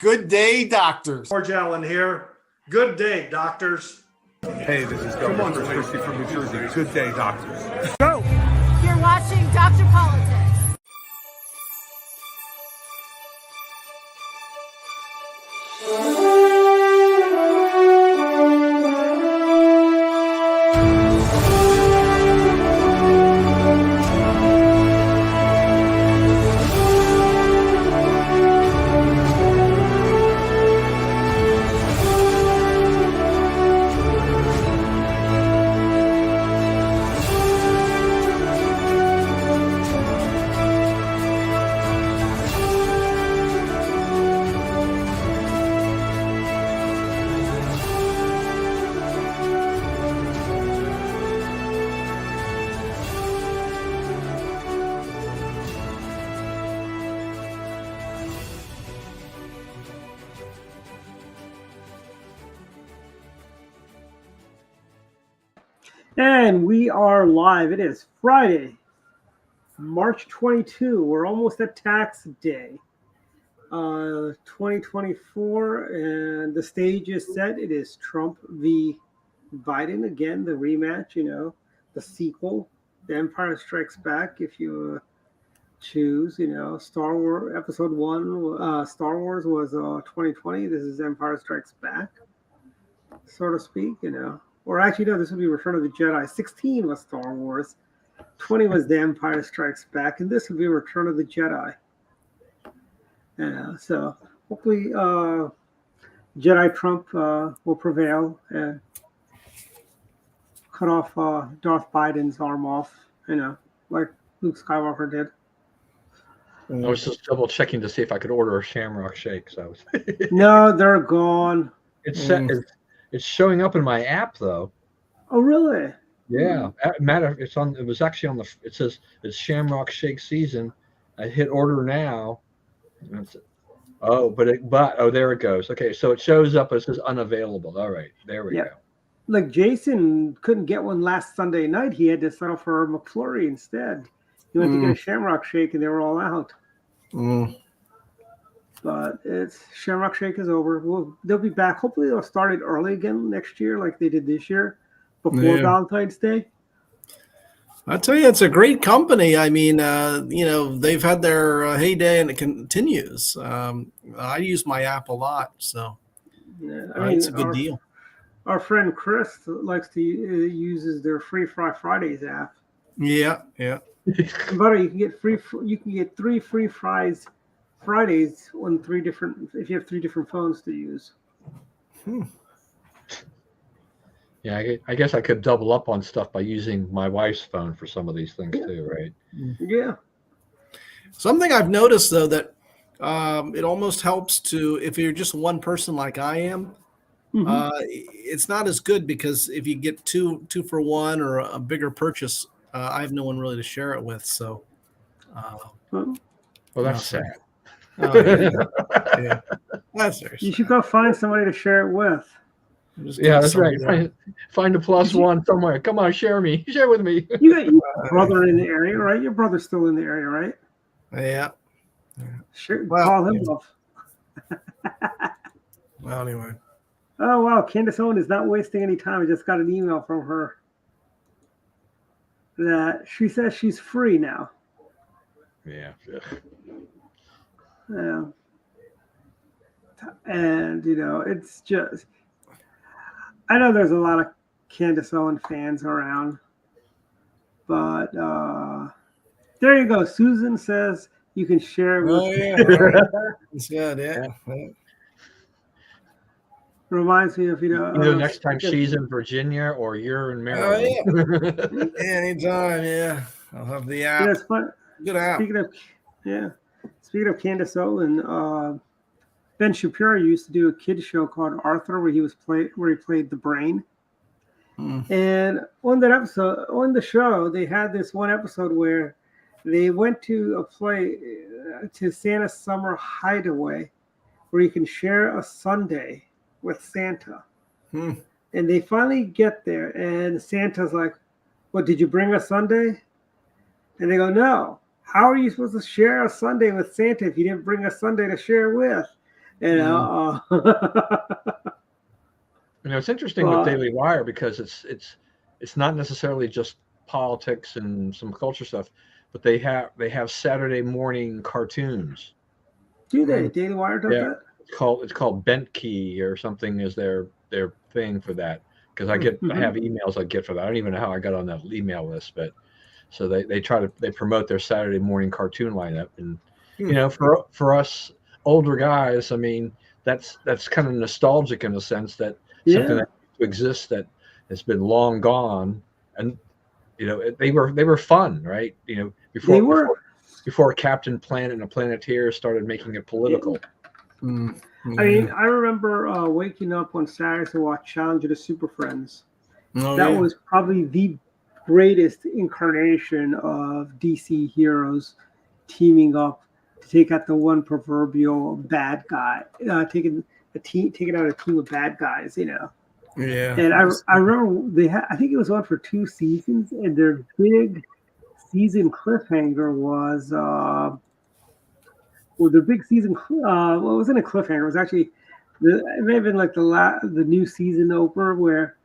Good day, doctors. George Allen here. Good day, doctors. Hey, this is Governor Christie from New Jersey. Good day, doctors. Go! You're watching Dr. Politics. And we are live. It is Friday, March 22. We're almost at tax day, 2024, and the stage is set. It is Trump v. Biden again, the rematch, the sequel, The Empire Strikes Back, if you choose, Star Wars Episode 1, Star Wars was 2020. This is Empire Strikes Back, so to speak, Or actually, no, this would be Return of the Jedi. 16 was Star Wars. 20 was The Empire Strikes Back. And this would be Return of the Jedi. So hopefully Jedi Trump will prevail and cut off Darth Biden's arm off, like Luke Skywalker did. I was just double checking to see if I could order a Shamrock Shake. So No, they're gone. It's showing up in my app though. Oh, really? Yeah, matter. It's on. It was actually on the. It says it's Shamrock Shake season. I hit order now. Oh, there it goes. Okay, so it shows up. It says unavailable. All right, there we go. Like Jason couldn't get one last Sunday night. He had to settle for a McFlurry instead. He went to get a Shamrock Shake, and they were all out. But Shamrock Shake is over. They'll be back. Hopefully they'll start it early again next year like they did this year before Valentine's Day. I tell you, it's a great company. I mean, they've had their heyday and it continues. I use my app a lot, so it's a good deal. Our friend Chris likes to uses their Free Fry Fridays app. Yeah. But you can get 3 free fries Fridays on if you have 3 different phones to use. Yeah, I guess I could double up on stuff by using my wife's phone for some of these things too, right? Yeah. Something I've noticed though that it almost helps if you're just one person like I am. It's not as good because if you get two for one or a bigger purchase, I have no one really to share it with. So, well, that's sad. Oh, yeah. That's you should go find somebody to share it with. Yeah, that's right. Find a plus one somewhere. Come on, share with me. You got your brother in the area, right? Your brother's still in the area, right? Yeah. Sure. Call him off. Well, anyway. Oh, wow. Candace Owen is not wasting any time. I just got an email from her that she says she's free now. Yeah. Yeah. And, it's just, I know there's a lot of Candace Owen fans around, but there you go. Susan says you can share with It's good, yeah. Reminds me of, Either next time she's in Virginia or you're in Maryland. Oh, yeah. Anytime, yeah. I'll have the app. Yeah, it's fun. Good app. Speaking of Candace Owen, Ben Shapiro used to do a kid show called Arthur, where he played the brain. And on the show, they had this one episode where they went to a play to Santa's Summer Hideaway, where you can share a sundae with Santa. And they finally get there, and Santa's like, "What, did you bring a sundae?" And they go, "No. How are you supposed to share a sundae with Santa if you didn't bring a sundae to share with?" You know, You know, it's interesting with Daily Wire because it's not necessarily just politics and some culture stuff, but they have Saturday morning cartoons. do they? Daily Wire does that? It's called Bent Key or something is their thing for that. Because I have emails I get for that. I don't even know how I got on that email list, but so they promote their Saturday morning cartoon lineup, and you know, for us older guys, I mean, that's kind of nostalgic in a sense that something that exists that has been long gone, and you know, they were fun, right? You know, before Captain Planet and the Planeteers started making it political. I mean, I remember waking up on Saturdays to watch Challenge of the Super Friends. That was probably the greatest incarnation of DC heroes teaming up to take out the one proverbial bad guy, taking out a team of bad guys, you know. Yeah. And I remember I think it was on for 2 seasons, and their big season cliffhanger was the big season. Well, it wasn't a cliffhanger. It was actually it may have been like the new season opener where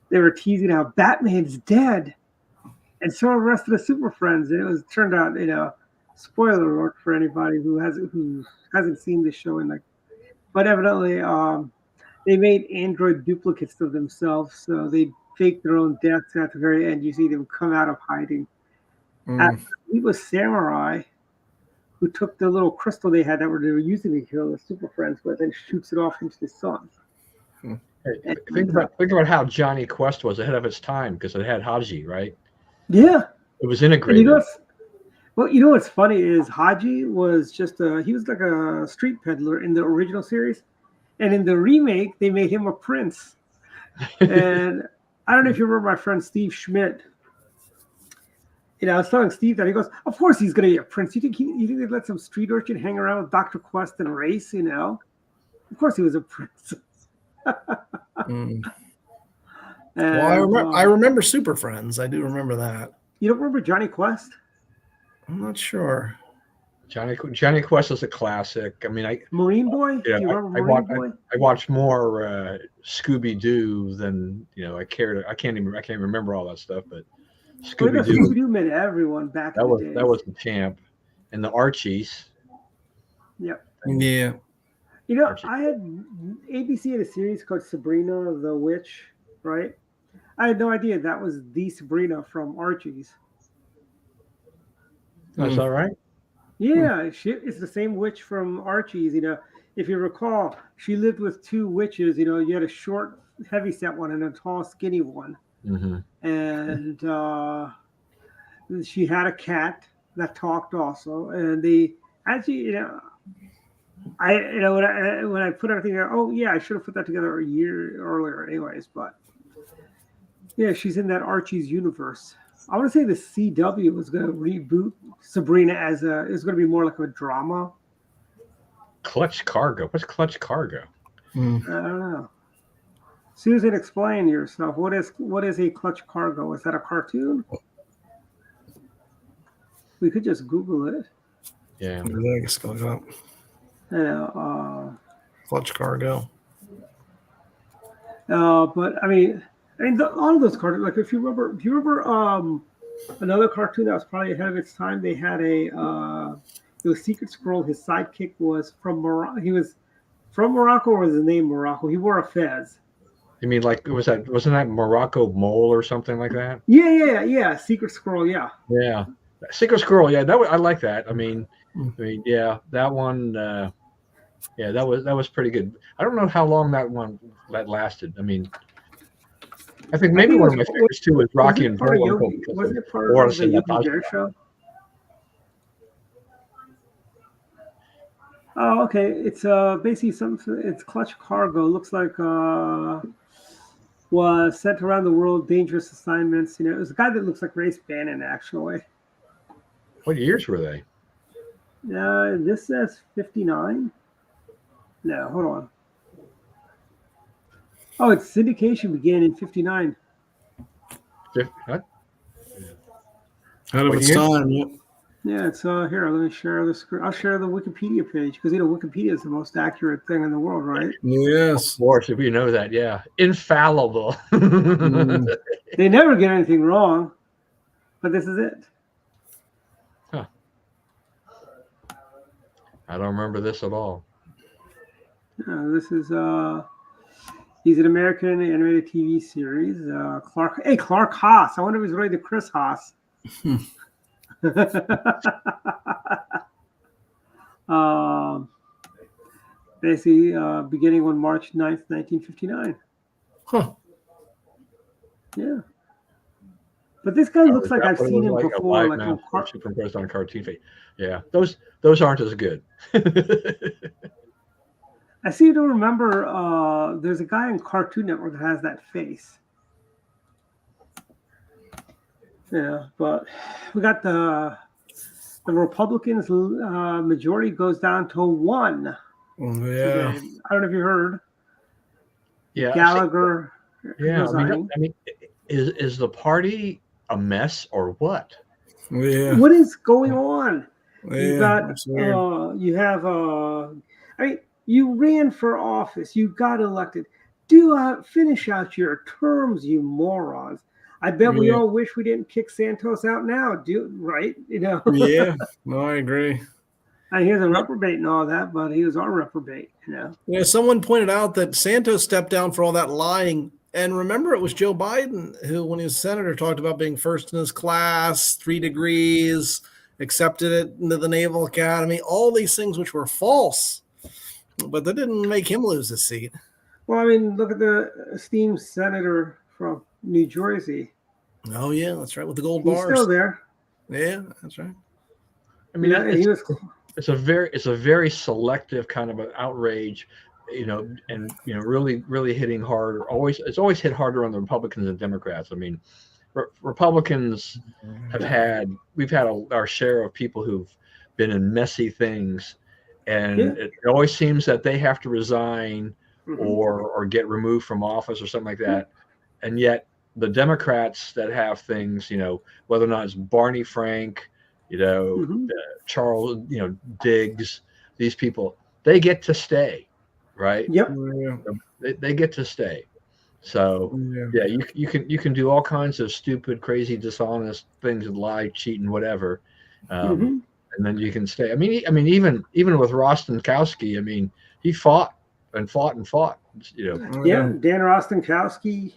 they were teasing how Batman's dead, and so are the rest of the Super Friends. And it turned out, you know, spoiler alert for anybody who hasn't seen the show but evidently they made android duplicates of themselves, so they faked their own deaths. At the very end, you see them come out of hiding. It was Samurai who took the little crystal they had that they were using to kill the Super Friends with and shoots it off into the sun. Hey, think about how Johnny Quest was ahead of its time because it had Haji, right? Yeah, it was integrated. You know what's funny is Haji was he was like a street peddler in the original series, and in the remake they made him a prince. And I don't know if you remember my friend Steve Schmidt. You know, I was telling Steve that he goes, "Of course he's going to be a prince. You think they'd let some street urchin hang around with Dr. Quest and race? You know, of course he was a prince." Well, I remember Super Friends. I do remember that. You don't remember Johnny Quest? I'm not sure. Johnny Quest is a classic. I mean, Marine Boy. Yeah, do you remember Marine Boy? I watched more Scooby Doo than I cared. I can't even remember all that stuff, but Scooby Doo meant everyone back in the day. That was the champ, and the Archies. Yep. Yeah. You know, I had ABC had a series called Sabrina the Witch, right? I had no idea that was the Sabrina from Archie's. That's all right. Yeah, it's the same witch from Archie's. You know, if you recall, she lived with 2 witches. You know, you had a short, heavy-set one and a tall, skinny one. And she had a cat that talked also. And they actually, when I put everything there, oh yeah, I should have put that together a year earlier, anyways. But yeah, she's in that Archie's universe. I want to say the CW was going to reboot Sabrina as it's going to be more like a drama. Clutch Cargo. What's Clutch Cargo? I don't know. Susan, explain yourself. What is a Clutch Cargo? Is that a cartoon? We could just Google it. Yeah. I guess look it up. Clutch Cargo. But I mean, all of those cartoons. Like, do you remember another cartoon that was probably ahead of its time? They had it was Secret Squirrel. His sidekick was from Morocco. He was from Morocco, or was his name Morocco? He wore a fez. You mean like wasn't that Morocco Mole or something like that? Yeah. Secret Squirrel, yeah. Yeah, Secret Squirrel. Yeah, I like that. I mean, yeah, that one. Yeah, that was pretty good. I don't know how long that lasted. I mean, I think maybe one of my favorites too was Rocky and Bullwinkle. Was it part of the Yogi Bear show? Oh, okay. It's basically something. It's Clutch Cargo. Looks like was sent around the world, dangerous assignments. You know, it was a guy that looks like Race Bannon, actually. What years were they? This says 59. No, hold on. Oh, its syndication began in 59. What? Out of its time, yep. Yeah, it's here. Let me share the screen. I'll share the Wikipedia page because Wikipedia is the most accurate thing in the world, right? Yes. Of course, if you know that, yeah, infallible. They never get anything wrong, but this is it. Huh. I don't remember this at all. This is he's an American animated TV series. Clark Haas. I wonder if he's related to Chris Haas. Basically, beginning on March 9th, 1959. Huh. Yeah. But this guy looks like I've seen him like before. Like a superimposed on a cartoon face. Yeah, those aren't as good. I seem to remember there's a guy on Cartoon Network that has that face. Yeah, but we got the Republicans majority goes down to 1. Yeah. Today. I don't know if you heard. Yeah, Gallagher. Yeah, I mean, is the party a mess or what? Yeah. What is going on? Yeah, You got you have you ran for office, you got elected. Finish out your terms, you morons. I bet we all wish we didn't kick Santos out now, right? Yeah, no, I agree. I hear the reprobate and all that, but he was our reprobate, Yeah, someone pointed out that Santos stepped down for all that lying. And remember, it was Joe Biden who, when he was senator, talked about being first in his class, 3 degrees, accepted it into the Naval Academy, all these things which were false. But that didn't make him lose his seat. Well, I mean, look at the esteemed senator from New Jersey. Oh, yeah, that's right, with the gold He's bars. still there. Yeah, that's right. I mean, it's a very selective kind of an outrage, and really hitting hard. It's always hit harder on the Republicans and Democrats. I mean, Republicans we've had our share of people who've been in messy things, and it always seems that they have to resign or get removed from office or something like that, and yet the Democrats that have things, whether or not it's Barney Frank, Charles, Diggs, these people, they get to stay, right? Yep. They get to stay. So you can do all kinds of stupid, crazy, dishonest things and lie, cheat, and whatever, and then you can stay. I mean, even with Rostenkowski, I mean, he fought and fought and fought. Yeah, Dan Rostenkowski,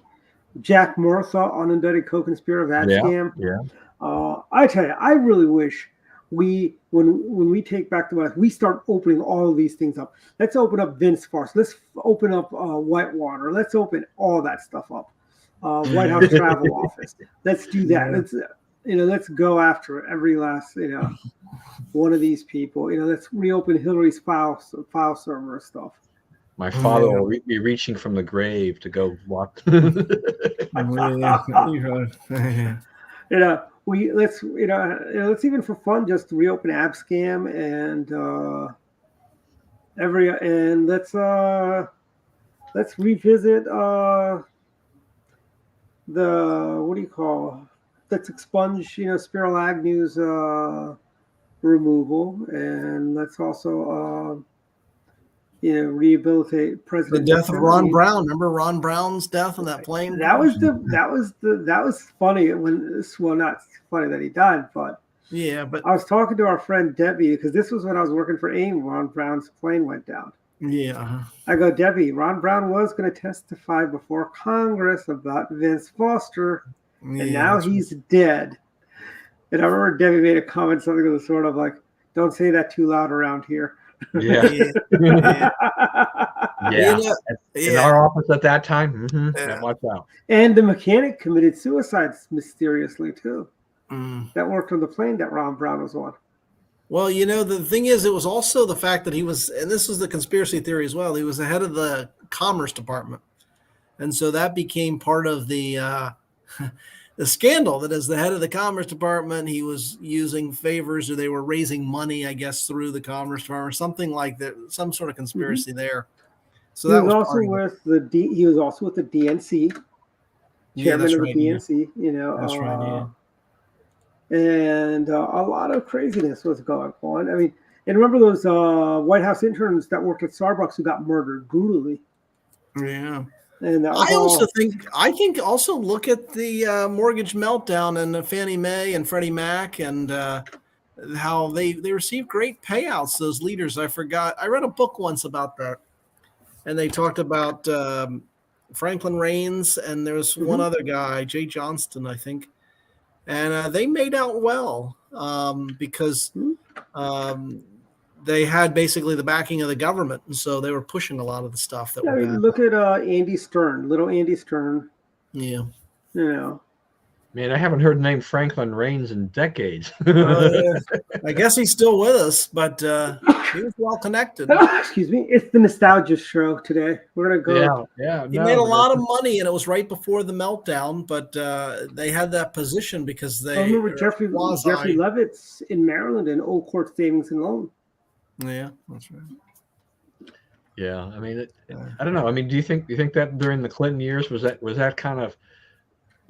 Jack Murtha, unindicted co-conspirator of that scam. Yeah. I tell you, I really wish when we take back the West, we start opening all of these things up. Let's open up Vince Farce. Let's open up Whitewater. Let's open all that stuff up. White House Travel Office. Let's do that. Let's go after every last one of these people. Let's reopen Hillary's file server stuff. My father will be reaching from the grave to go walk. Let's even for fun just reopen AppScam and let's revisit let's expunge Spiro Agnew's removal, and let's also rehabilitate President. The death of Ron Brown. Remember Ron Brown's death on that plane? That was funny. Not funny that he died, but but I was talking to our friend Debbie because this was when I was working for AIM. Ron Brown's plane went down. Yeah. I go, Debbie, Ron Brown was going to testify before Congress about Vince Foster, and now he's dead. And I remember Debbie made a comment, something of the sort of like, "Don't say that too loud around here." Yeah. In our office at that time, watch out. And the mechanic committed suicide mysteriously too. That worked on the plane that Ron Brown was on. Well, the thing is, it was also the fact that he was, and this is the conspiracy theory as well, he was the head of the Commerce Department. And so that became part of the scandal, that as the head of the Commerce Department, he was using favors, or they were raising money, I guess, through the Commerce Department, or something like that, some sort of conspiracy there. So that was also with he was also with the DNC, chairman of the DNC. That's right. and a lot of craziness was going on. I mean, and remember those White House interns that worked at Starbucks who got murdered brutally? Yeah. And that was I also all, think also look at the mortgage meltdown and Fannie Mae and Freddie Mac and how they received great payouts. Those leaders, I forgot. I read a book once about that, and they talked about Franklin Raines and there's one other guy, Jay Johnston, I think, and they made out well because they had basically the backing of the government, and so they were pushing a lot of the stuff that I were mean, bad. look at Andy Stern, little Andy Stern. Yeah. You know, Man, I haven't heard the name Franklin Raines in decades. I guess he's still with us, but he was well connected. excuse me, it's the nostalgia show today. We're gonna go. Yeah. He made a lot of money, and it was right before the meltdown. But they had that position because they. I remember Jeffrey Levitt's in Maryland and Old Court Savings and Loan. Yeah, that's right. Yeah, I mean, I don't know. I mean, do you think that during the Clinton years was that kind of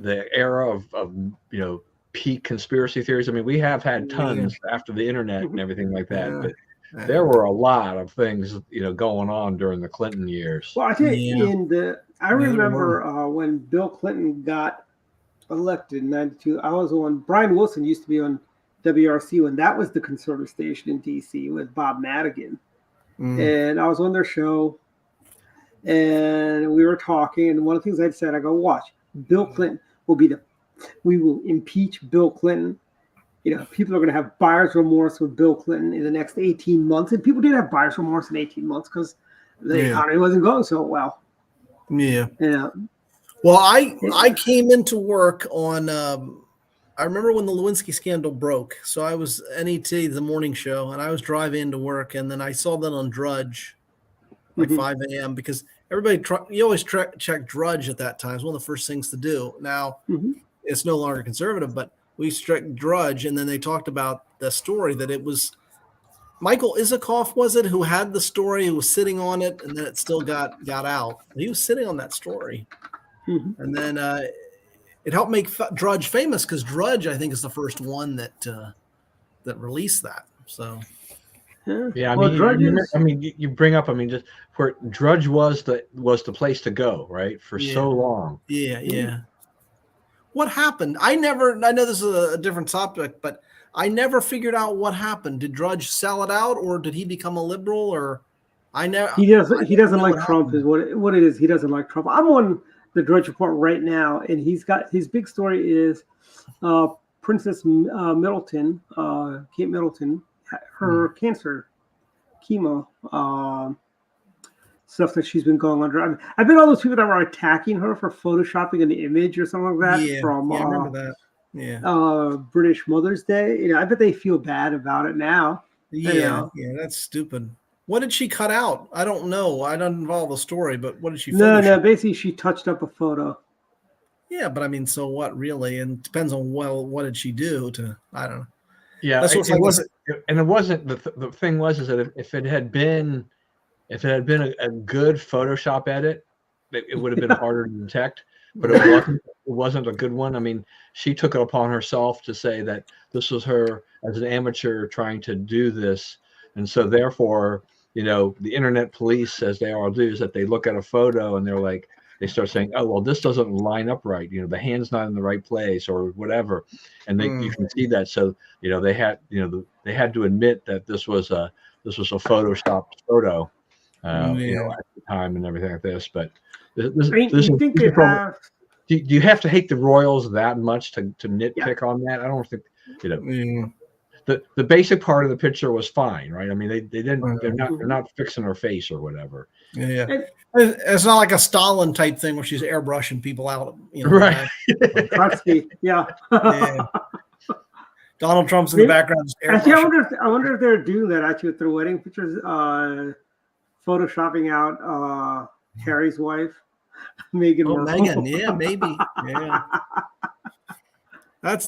the era of peak conspiracy theories? I mean, we have had tons after the internet and everything like that, but there were a lot of things going on during the Clinton years. Well, I think I remember when Bill Clinton got elected in '92. I was on. Brian Wilson used to be on WRC when that was the conservative station in DC with Bob Madigan. And I was on their show and we were talking. And one of the things I said, I go, watch, Bill Clinton we will impeach Bill Clinton. People are going to have buyer's remorse with Bill Clinton in the next 18 months. And people did have buyer's remorse in 18 months because the economy wasn't going so well. Yeah. Yeah. Well, I came into work on, I remember when the Lewinsky scandal broke. So I was NET, the morning show, and I was driving into work. And then I saw that on Drudge, like 5 a.m. because everybody, you always check Drudge at that time. It's one of the first things to do. Now, it's no longer conservative, but we struck Drudge. And then they talked about the story that it was Michael Isikoff, was it, who had the story, who was sitting on it, and then it still got out. He was sitting on that story. And then it helped make Drudge famous because Drudge, I think, is the first one that released that. So, yeah, I mean, you bring up, just where Drudge was the place to go, right, for so long. Yeah. What happened? I know this is a different topic, but I never figured out what happened. Did Drudge sell it out, or did he become a liberal, or he doesn't like Trump is what it is. He doesn't like Trump. I'm on the Drudge Report right now, and he's got his big story is Princess Middleton, Kate Middleton, her cancer chemo stuff that she's been going under. I've been all those people that were attacking her for photoshopping an image or something like that from I remember that. British Mother's Day. I bet they feel bad about it now. Yeah, that's stupid. What did she cut out? I don't know. I don't involve the story, but what did she? No. Basically, she touched up a photo. Yeah, but I mean, so what, really? And it depends on what did she do to? I don't know. Yeah, it wasn't. The thing was is that if it had been a good Photoshop edit, it would have been harder to detect. But it wasn't a good one. I mean, she took it upon herself to say that this was her as an amateur trying to do this, and so therefore, the internet police, as they all do, is that they look at a photo and they start saying, oh, well, this doesn't line up right. The hand's not in the right place or whatever. And you can see that. So, they had to admit that this was a photoshopped photo, at the time and everything like this. But do you have to hate the Royals that much to nitpick on that? I don't think, the basic part of the picture was fine, right? I mean, they're not fixing her face or whatever. Yeah. It's not like a Stalin type thing where she's airbrushing people out. Right. Yeah. Donald Trump's in the background. Actually, I wonder if they're doing that actually with their wedding pictures, photoshopping out Harry's wife, Meghan Markle. Meghan, yeah, maybe. Yeah.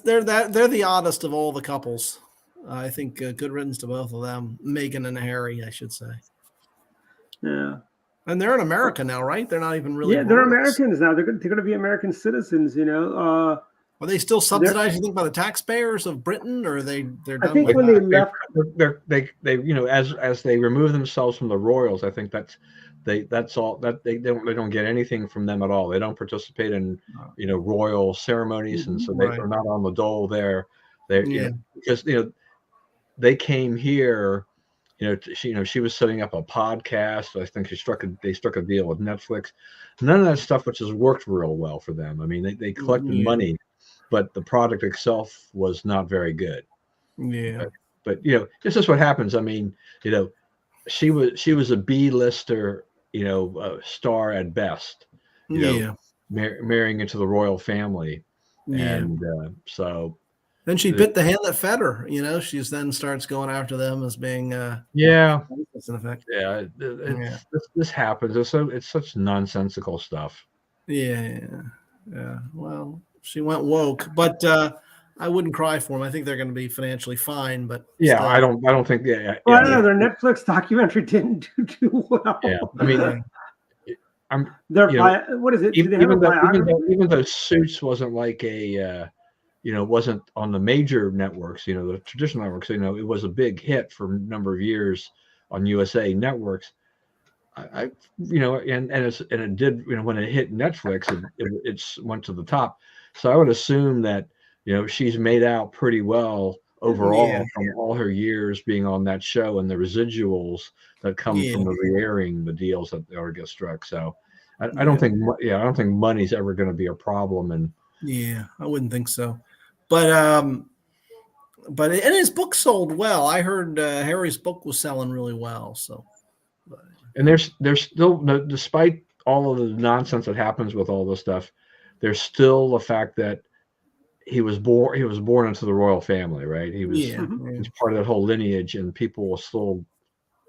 They're the oddest of all the couples. I think good riddance to both of them, Meghan and Harry, I should say. Yeah. And they're in America now, right? They're not even really. Yeah, they're Americans now. They're going to be American citizens. Are they still subsidized, you think, by the taxpayers of Britain, or they're I done think with when that? they left, They as they remove themselves from the royals, I think that's all that they don't get anything from them at all. They don't participate in royal ceremonies, and so Right. they're not on the dole there. They Yeah. because they came here. She was setting up a podcast. I think they struck a deal with Netflix. None of that stuff, which has worked real well for them. I mean, they collected money, but the product itself was not very good. Yeah. But this is what happens. I mean, she was a B-lister, star at best. Marrying into the royal family, and so. Then she bit the hand that fed her. She then starts going after them as being Yeah. in effect. Yeah, this happens. It's such nonsensical stuff. Yeah. Well, she went woke, but I wouldn't cry for them. I think they're going to be financially fine, but Yeah, still. I don't think. Yeah, well, I don't know. Their Netflix documentary didn't do too well. Yeah, I mean, what is it? Even though Suits wasn't like a. Wasn't on the major networks, the traditional networks, it was a big hit for a number of years on USA networks. And it did, when it hit Netflix, it went to the top. So I would assume that, she's made out pretty well overall from all her years being on that show and the residuals that come from the re-airing, the deals that or get struck. So I don't think money's ever going to be a problem. And I wouldn't think so. But and his book sold well. I heard Harry's book was selling really well. So, and there's still, despite all of the nonsense that happens with all this stuff, there's still the fact that he was born into the royal family, right? He's part of that whole lineage, and people will still,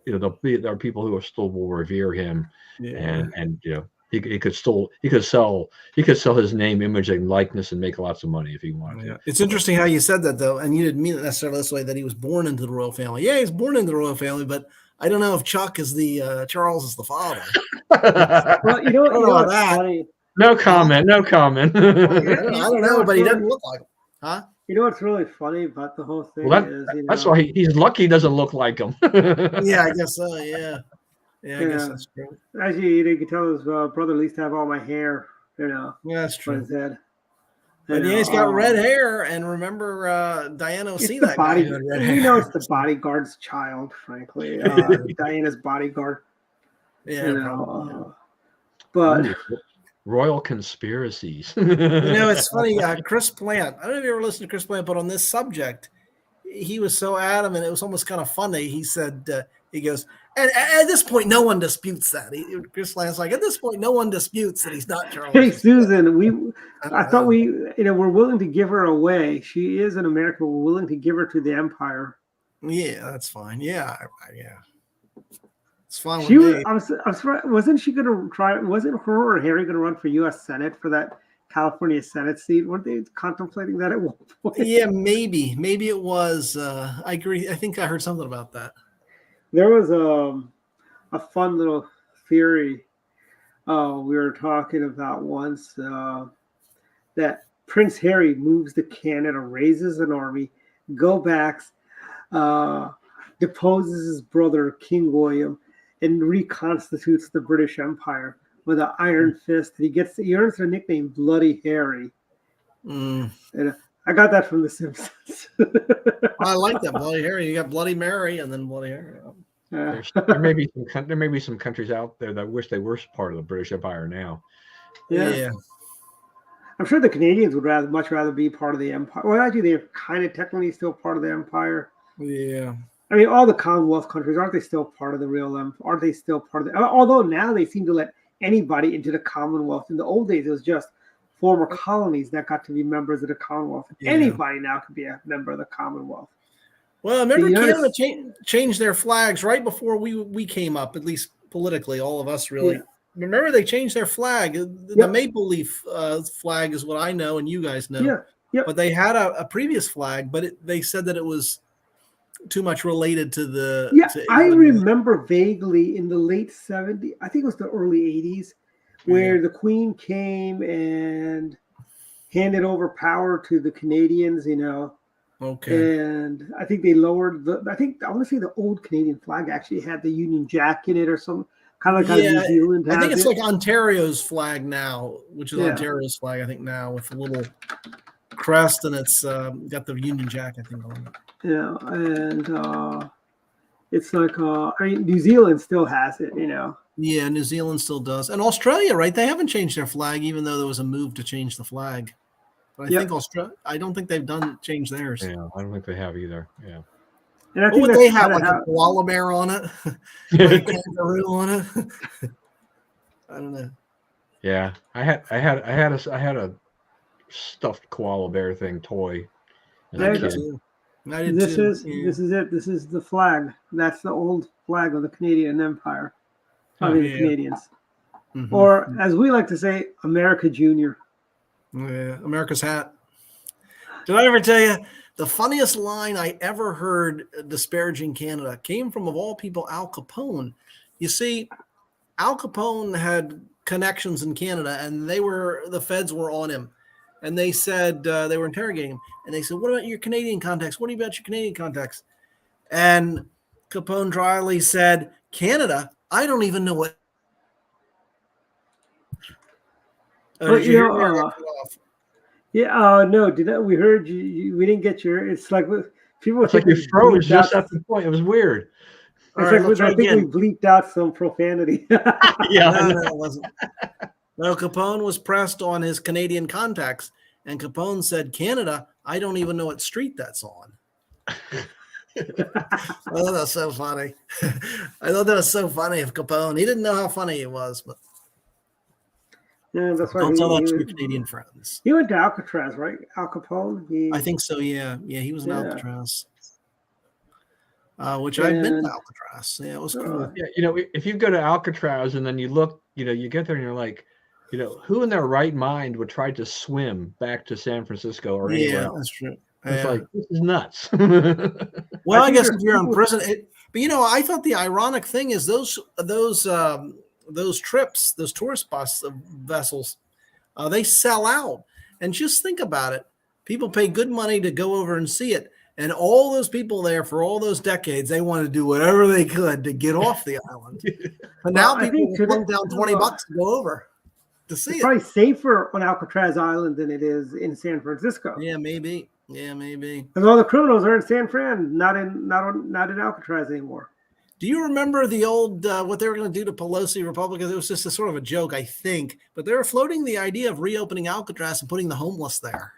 there are people who still will revere him, and He could sell his name, image, and likeness and make lots of money if he wanted to. It's interesting how you said that, though, and you didn't mean it necessarily this way, that he was born into the royal family. Yeah, he's born into the royal family, but I don't know if Chuck is the Charles is the father. Well, you know what's funny? No comment. I don't know, but he doesn't look like him. Huh? You know what's really funny about the whole thing is, that's why he's lucky he doesn't look like him. Yeah, I guess so. Yeah. Yeah, I guess that's true. Actually, you can tell his brother at least have all my hair, Yeah, that's true. on his head. But he's got red hair, and remember, Diana will see that guy who had red hair. It's the bodyguard's child, frankly. Diana's bodyguard. Yeah, but royal conspiracies. It's funny. Chris Plant. I don't know if you ever listened to Chris Plant, but on this subject, he was so adamant. It was almost kind of funny. He said, he goes, and at this point, no one disputes that. Chris Plant's like, at this point, no one disputes that he's not Charles. Hey, Susan, I thought we're willing to give her away. She is an American. We're willing to give her to the Empire. Yeah, that's fine. Yeah. It's fine. I was surprised. Wasn't she going to try? Wasn't her or Harry going to run for U.S. Senate for that California Senate seat? Weren't they contemplating that at one point? Yeah, maybe it was. I agree. I think I heard something about that. There was a fun little theory we were talking about once that Prince Harry moves to Canada, raises an army, go back, deposes his brother King William, and reconstitutes the British Empire with an iron fist. He earns the nickname Bloody Harry. And I got that from The Simpsons. I like that, Bloody Harry. You got Bloody Mary and then Bloody Harry. There may be some countries out there that wish they were part of the British Empire now. Yeah. I'm sure the Canadians would much rather be part of the Empire. Well, actually, they're kind of technically still part of the Empire. Yeah. I mean, all the Commonwealth countries, aren't they still part of the real Empire? Aren't they still part of the... Although now they seem to let anybody into the Commonwealth. In the old days, it was just former colonies that got to be members of the Commonwealth. Yeah. Anybody now can be a member of the Commonwealth. Well, remember Canada changed their flags right before we came up, at least politically, all of us really. Yeah. Remember they changed their flag. The maple leaf flag is what I know and you guys know. Yeah. Yep. But they had a previous flag, but they said that it was too much related to the... Yeah, I remember vaguely in the late 70s, I think it was the early 80s, where the Queen came and handed over power to the Canadians, Okay. and I think they lowered I want to say the old Canadian flag actually had the Union Jack in it or something, kind of like how Yeah, New Zealand has I think it's it. like Ontario's flag now, which is Yeah. Ontario's flag, I think now with a little crest, and it's got the Union Jack, I think, on it. And it's like New Zealand still has it, Yeah, New Zealand still does, and Australia, right? They haven't changed their flag, even though there was a move to change the flag. But I Yep. think Australia. I don't think they've changed theirs. Yeah, I don't think they have either. Yeah. And I What think would that's they have? kinda Like a koala bear on it, or a kangaroo on it? I don't know. Yeah, I had a stuffed koala bear thing toy as I a did kid. Too. I did This too. is Yeah. this is it. This is the flag. That's the old flag of the Canadian Empire. I mean, the Yeah. Canadians, Mhm. or as we like to say, America Junior. Yeah, America's hat. Did I ever tell you the funniest line I ever heard disparaging Canada came from, of all people, Al Capone? You see, Al Capone had connections in Canada, and the feds were on him, and they said they were interrogating him, and they said, "What about your Canadian contacts? What about your Canadian contacts?" And Capone dryly said, "Canada? I don't even know what." But Did you hear me? Or I got cut off? yeah. No, we heard you. We didn't get your. It's like people It's like think you we froze bleeped just out. at the point. It was weird. All It's right, like let's try I think we again. bleeped out some profanity. Yeah. No, it wasn't. No, Capone was pressed on his Canadian contacts, and Capone said, "Canada, I don't even know what street that's on." I thought that was so funny. I thought that was so funny of Capone. He didn't know how funny he was, but Yeah, that's why don't tell that to your Canadian friends. he went to Alcatraz, right? Al Capone. I think so. Yeah, he was in Yeah. Alcatraz, which I've been to And- Alcatraz. Yeah, it was cool. Yeah, if you go to Alcatraz and then you look, you get there and you're like, who in their right mind would try to swim back to San Francisco or anywhere Yeah, else? that's true. It's Yeah. like, this is nuts. Well, I think guess there's if you're in people- prison, but I thought the ironic thing is those trips, those tourist bus vessels, they sell out. And just think about it: people pay good money to go over and see it, and all those people there for all those decades, they want to do whatever they could to get off the island. But now I people think will put down $20 to go over to see It's it. probably safer on Alcatraz Island than it is in San Francisco. Yeah, maybe. Yeah, maybe. Because all the criminals are in San Fran, not in Alcatraz anymore. Do you remember the old what they were going to do to Pelosi Republicans? It was just a sort of a joke, I think. But they were floating the idea of reopening Alcatraz and putting the homeless there.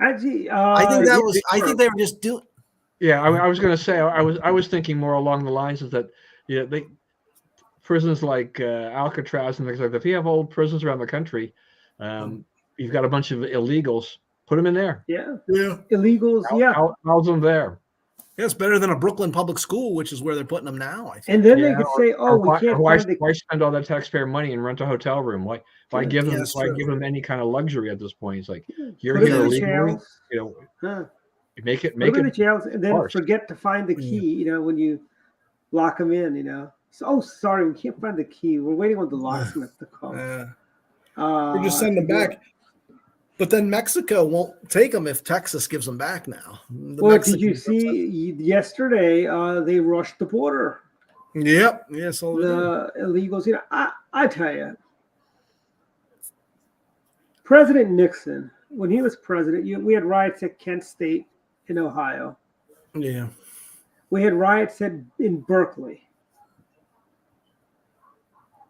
Actually, I think that was. I think they were just doing. Yeah, I was going to say I was thinking more along the lines of that. Yeah, prisons like Alcatraz and things like that. If you have old prisons around the country, you've got a bunch of illegals. Put them in there. Yeah, Yeah, illegals. House them there. it's better than a Brooklyn public school, which is where they're putting them now. I think. And then they could say, "Oh, we can't why find the." why spend all that taxpayer money and rent a hotel room? Why give them that's true. any kind of luxury at this point? It's like you're Put them here in the illegally. jails. Huh. Make Put them in the it. jails, and then worse. forget to find the key. When you lock them in. So, oh, sorry, we can't find the key. We're waiting on the locksmith to come. Or just send them back. But then Mexico won't take them if Texas gives them back now. Well, did you see yesterday? They rushed the border. Yep. Yes. The illegals. I tell you, President Nixon, when he was president, we had riots at Kent State in Ohio. Yeah. We had riots in Berkeley.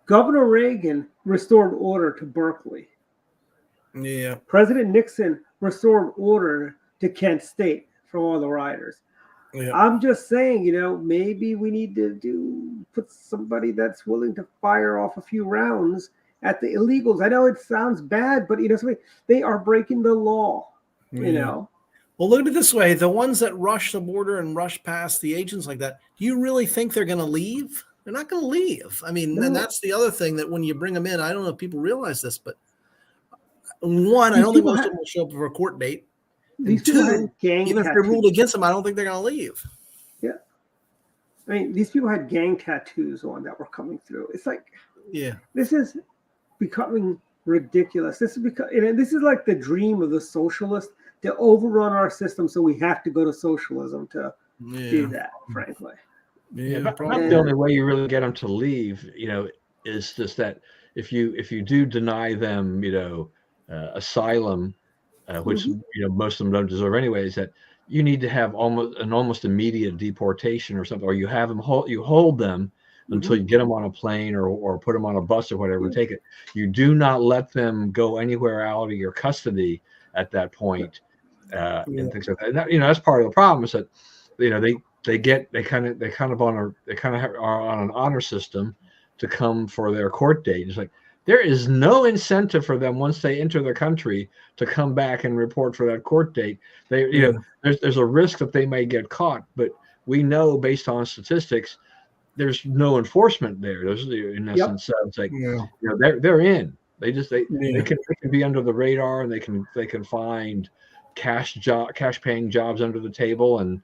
Governor Reagan restored order to Berkeley. Yeah. President Nixon restored order to Kent State for all the rioters. Yeah. I'm just saying, maybe we need to put somebody that's willing to fire off a few rounds at the illegals. I know it sounds bad, but they are breaking the law. Well, look at it this way: the ones that rush the border and rush past the agents like that, do you really think they're going to leave? They're not going to leave. I mean, and that's the other thing, that when you bring them in, I don't know if people realize this, but one, I don't think most of them will show up for a court date. And two, even if they're ruled against them, I don't think they're going to leave. Yeah. I mean, these people had gang tattoos on that were coming through. It's like, yeah, this is becoming ridiculous. This is because this is like the dream of the socialist to overrun our system, so we have to go to socialism to do that. Frankly, But probably. the only way you really get them to leave, is just that if you do deny them, asylum, which most of them don't deserve anyways, that you need to have almost immediate deportation or something, or you have them hold them until you get them on a plane or put them on a bus or whatever, take it. You do not let them go anywhere out of your custody at that point, and things like that. And that, that's part of the problem is that, they kind of are on an honor system to come for their court date. It's like there is no incentive for them once they enter the country to come back and report for that court date. There's a risk that they may get caught, but we know based on statistics, there's no enforcement there. There's in essence, it's like they're in. They can be under the radar, and they can find cash paying jobs under the table and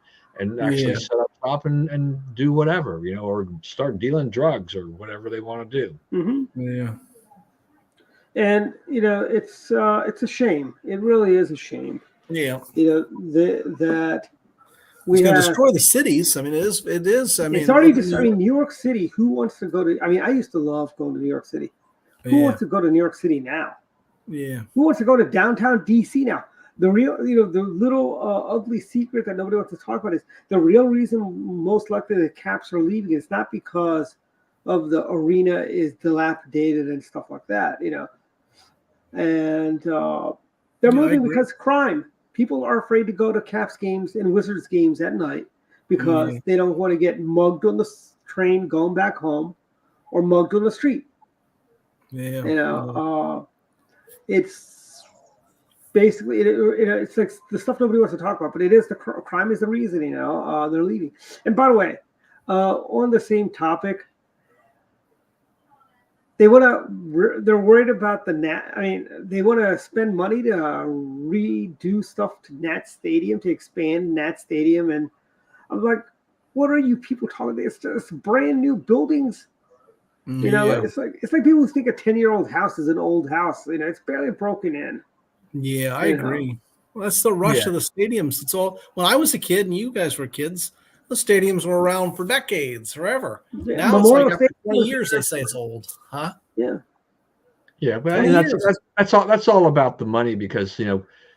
actually set up shop and do whatever, or start dealing drugs or whatever they want to do. And it's a shame. It really is a shame. That we going to destroy the cities. I mean, it is. I mean, it's already just. I mean, New York City. Who wants to go to? I mean, I used to love going to New York City. Who wants to go to New York City now? Yeah. Who wants to go to downtown DC now? The real, the little ugly secret that nobody wants to talk about is the real reason most likely the Caps are leaving is not because of the arena is dilapidated and stuff like that, and they're moving because crime. People are afraid to go to Caps games and Wizards games at night because they don't want to get mugged on the train going back home or mugged on the street. It's basically it's like the stuff nobody wants to talk about, but it is the crime is the reason they're leaving. And by the way, on the same topic, they're worried about they want to spend money to redo stuff to Nat Stadium, to expand Nat Stadium, and I'm like, what are you people talking about? It's just brand new buildings. It's like people who think a 10-year-old house is an old house. It's barely broken in. Yeah, I agree. Well, that's the rush of the stadiums. It's all when I was a kid and you guys were kids, the stadiums were around for decades, forever. Now Memorial it's like after 20 years they say it's old, huh? Yeah. Yeah, but that's all about the money because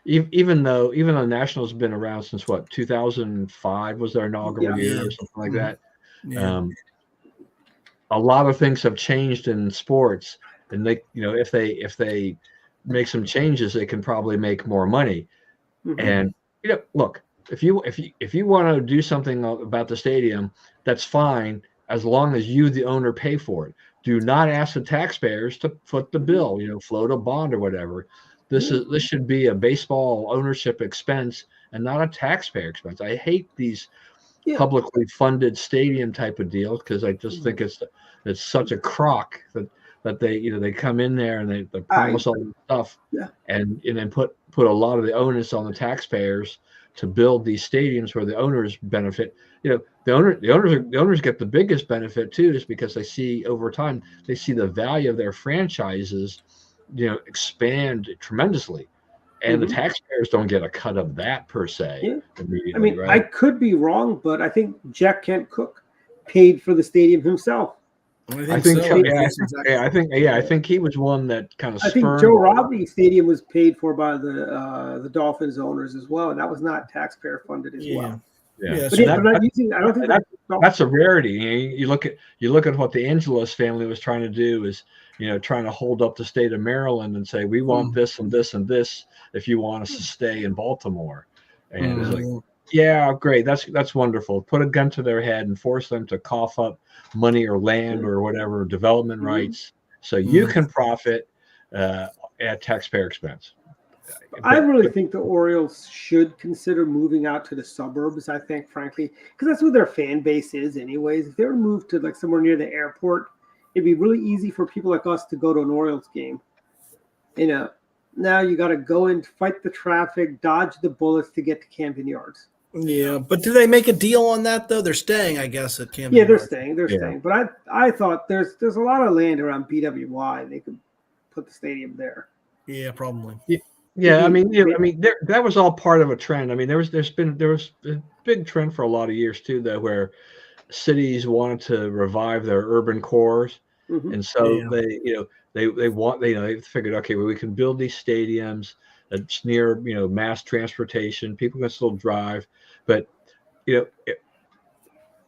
even though Nationals have been around since 2005 was their inaugural year or something like that. A lot of things have changed in sports, and they if they make some changes, they can probably make more money. And look, if you want to do something about the stadium, that's fine as long as you, the owner, pay for it. Do not ask the taxpayers to foot the bill. Float a bond or whatever. This should be a baseball ownership expense and not a taxpayer expense. I hate these publicly funded stadium type of deals because I just think it's such a crock that they come in there and they promise all this stuff and then put a lot of the onus on the taxpayers to build these stadiums where the owners benefit. The owners get the biggest benefit too, is because they see over time the value of their franchises expand tremendously, and the taxpayers don't get a cut of that per se. I mean, right? I could be wrong, but I think Jack Kent Cooke paid for the stadium himself. I think he was one that kind of. I think Joe Robbie Stadium was paid for by the Dolphins owners as well, and that was not taxpayer funded as well. Yeah, but I don't think that's a rarity. You look at what the Angelos family was trying to do is trying to hold up the state of Maryland and say we want this and this and this if you want us to stay in Baltimore, and it's like. Yeah, great. That's wonderful. Put a gun to their head and force them to cough up money or land or whatever development rights, so you can profit at taxpayer expense. I really think the Orioles should consider moving out to the suburbs. I think, frankly, because that's where their fan base is, anyways. If they were to move to like somewhere near the airport, it'd be really easy for people like us to go to an Orioles game. Now you got to go and fight the traffic, dodge the bullets to get to Camden Yards. Yeah, but do they make a deal on that though? They're staying, I guess, at Camden. Yeah, they're staying. They're staying. But I thought there's a lot of land around BWY. They could put the stadium there. Yeah, probably. Yeah, I mean, that was all part of a trend. I mean, there was a big trend for a lot of years too, though, where cities wanted to revive their urban cores, and so they figured, okay, well, we can build these stadiums that's near mass transportation. People can still drive, but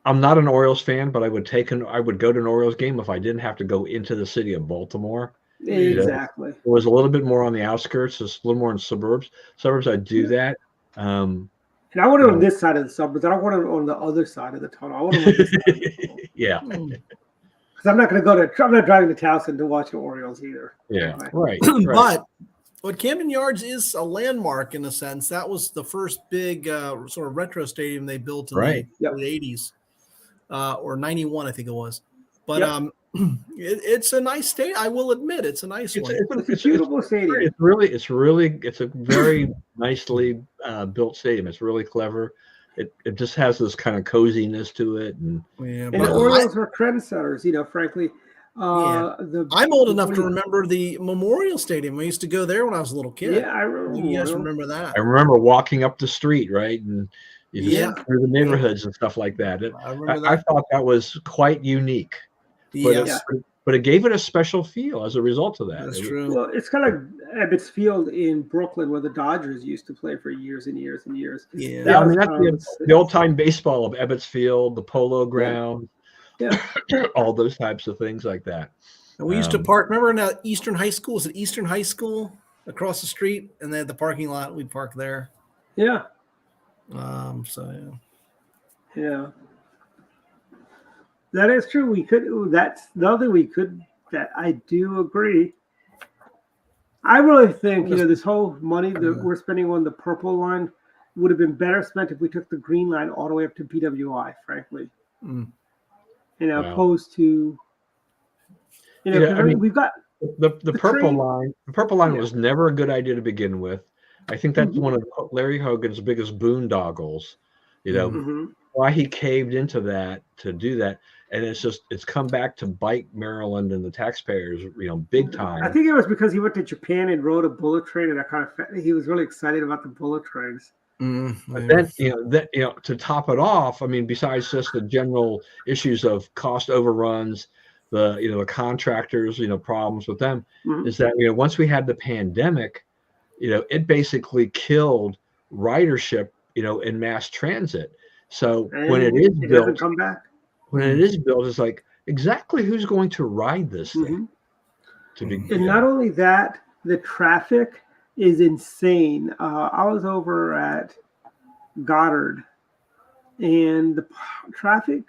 I'm not an Orioles fan, but I would go to an Orioles game if I didn't have to go into the city of Baltimore. Exactly. It was a little bit more on the outskirts, just a little more in suburbs. I'd do that. And I want it on this side of the suburbs. I don't want it on the other side of the tunnel. I want it on this side. Yeah. Because I'm not driving to Towson to watch the Orioles either. Yeah. Anyway. Right. But Camden Yards is a landmark in a sense. That was the first big sort of retro stadium they built in the 80s or 91, I think it was. But it's a nice stadium. I will admit, it's a nice one. It's a beautiful stadium. It's a very nicely built stadium. It's really clever. It just has this kind of coziness to it, and the Orioles were trendsetters. Frankly, I'm old enough to remember the Memorial Stadium. I used to go there when I was a little kid. Yeah, I remember. You guys remember that? I remember walking up the street, right, and through the neighborhoods and stuff like that. I thought that was quite unique. But it gave it a special feel as a result of that. That's true. Well, it's kind of like Ebbets Field in Brooklyn, where the Dodgers used to play for years and years and years. Yeah, I mean, that's the old-time baseball of Ebbets Field, the Polo Ground, all those types of things like that. And we used to park. Remember in Eastern High School? Was it Eastern High School across the street? And they had the parking lot. We'd park there. Yeah. Yeah. That is true. That's the other that I do agree. I really think, this whole money that we're spending on the purple line would have been better spent if we took the green line all the way up to BWI, frankly. Opposed to, we've got the purple line. The purple line was never a good idea to begin with. I think that's one of Larry Hogan's biggest boondoggles, why he caved into that to do that. And it's come back to bite Maryland and the taxpayers, big time. I think it was because he went to Japan and rode a bullet train, and he was really excited about the bullet trains. But then, to top it off, I mean, besides just the general issues of cost overruns, the contractors, problems with them, is that once we had the pandemic, it basically killed ridership, in mass transit. So when it is built, doesn't come back. When it is built, it's like, exactly who's going to ride this thing? Not only that, the traffic is insane. I was over at Goddard, and the traffic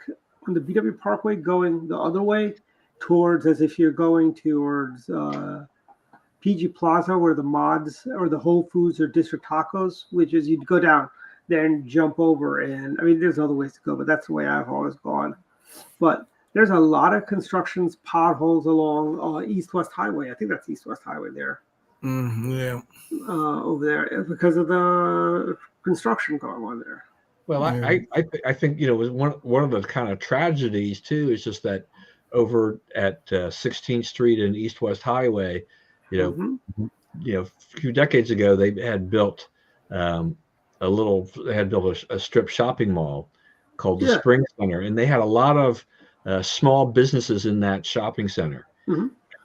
on the BW Parkway going the other way towards, as if you're going towards PG Plaza, where the mods or the Whole Foods or District Tacos, which is you'd go down there and jump over. And I mean, there's other ways to go, but that's the way I've always gone. But there's a lot of constructions, potholes along East-West Highway. I think that's East-West Highway there. Over there because of the construction going on there. Well, I think was one of the kind of tragedies too is just that over at 16th Street and East-West Highway, a few decades ago they had built a strip shopping mall called the Spring Center, and they had a lot of small businesses in that shopping center.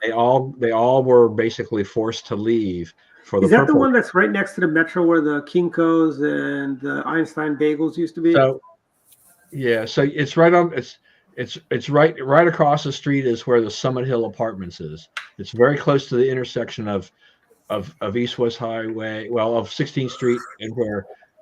They all were basically forced to leave for the. Is that the one that's right next to the Metro where the Kinko's and the Einstein Bagels used to be? So it's right on. It's right across the street is where the Summit Hill Apartments is. It's very close to the intersection of East-West Highway, of 16th Street, and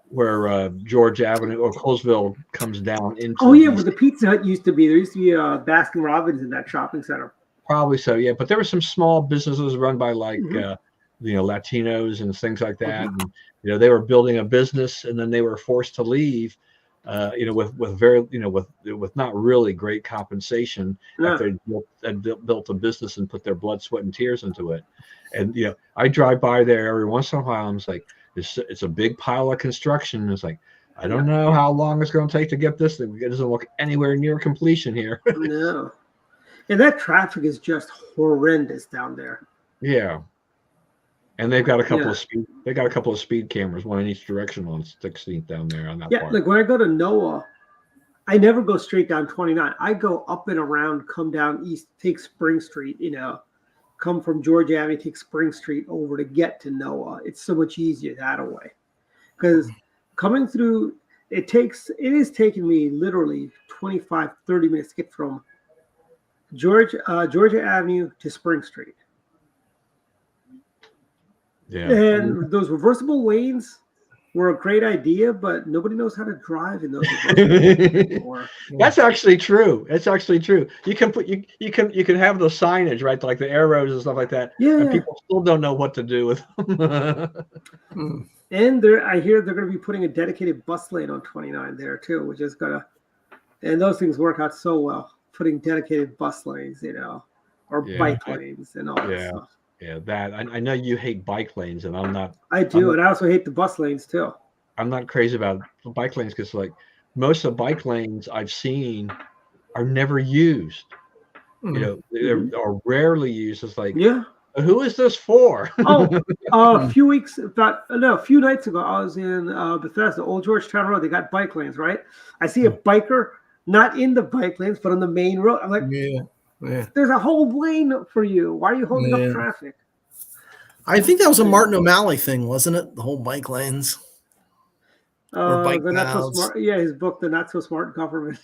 where George Avenue or Colesville comes down into. Oh yeah, where the Pizza Hut used to be. There used to be a Baskin Robbins in that shopping center. Probably so, yeah. But there were some small businesses run by Latinos and things like that. And, they were building a business, and then they were forced to leave, with not really great compensation after they built a business and put their blood, sweat, and tears into it. And I drive by there every once in a while. I'm just like, it's a big pile of construction. And it's like, I don't know how long it's going to take to get this thing. It doesn't look anywhere near completion here. No. And that traffic is just horrendous down there. Yeah. And they've got a couple Yeah. of speed. They got a couple of speed cameras, one in each direction on 16th down there on that Yeah, part. like when I go to NOAA, I never go straight down 29. I go up and around, come down east, take Spring Street, come from Georgia Avenue, take Spring Street over to get to NOAA. It's so much easier that way. Because coming through, it is taking me literally 25, 30 minutes to get from Georgia Avenue to Spring Street. Yeah. And those reversible lanes were a great idea, but nobody knows how to drive in those reversible lanes anymore. That's actually true. It's actually true. You can put you can have the signage, right? Like the arrows and stuff like that. Yeah. And people still don't know what to do with them. And I hear they're going to be putting a dedicated bus lane on 29 there too, which is and those things work out so well. Putting dedicated bus lanes, or bike lanes and all that stuff. Yeah, that I know you hate bike lanes, and I'm not. I do, and I also hate the bus lanes too. I'm not crazy about bike lanes because, like, most of the bike lanes I've seen are never used. They are rarely used. It's like, who is this for? A few nights ago, I was in Bethesda, Old Georgetown Road. They got bike lanes, right? I see a biker not in the bike lanes, but on the main road. I'm like, there's a whole lane for you. Why are you holding up traffic? I think that was a Martin O'Malley thing, wasn't it? The whole bike lanes. Or bike Not so smart. Yeah, his book, The Not So Smart Government.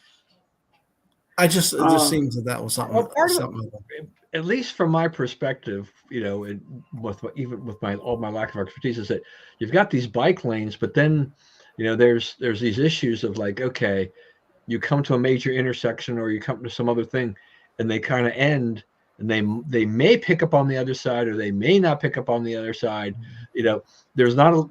It just seems that was something. At least from my perspective, with all my lack of expertise, is that you've got these bike lanes, but then, there's these issues of like, okay, you come to a major intersection or you come to some other thing, and they kind of end, and they may pick up on the other side or they may not pick up on the other side.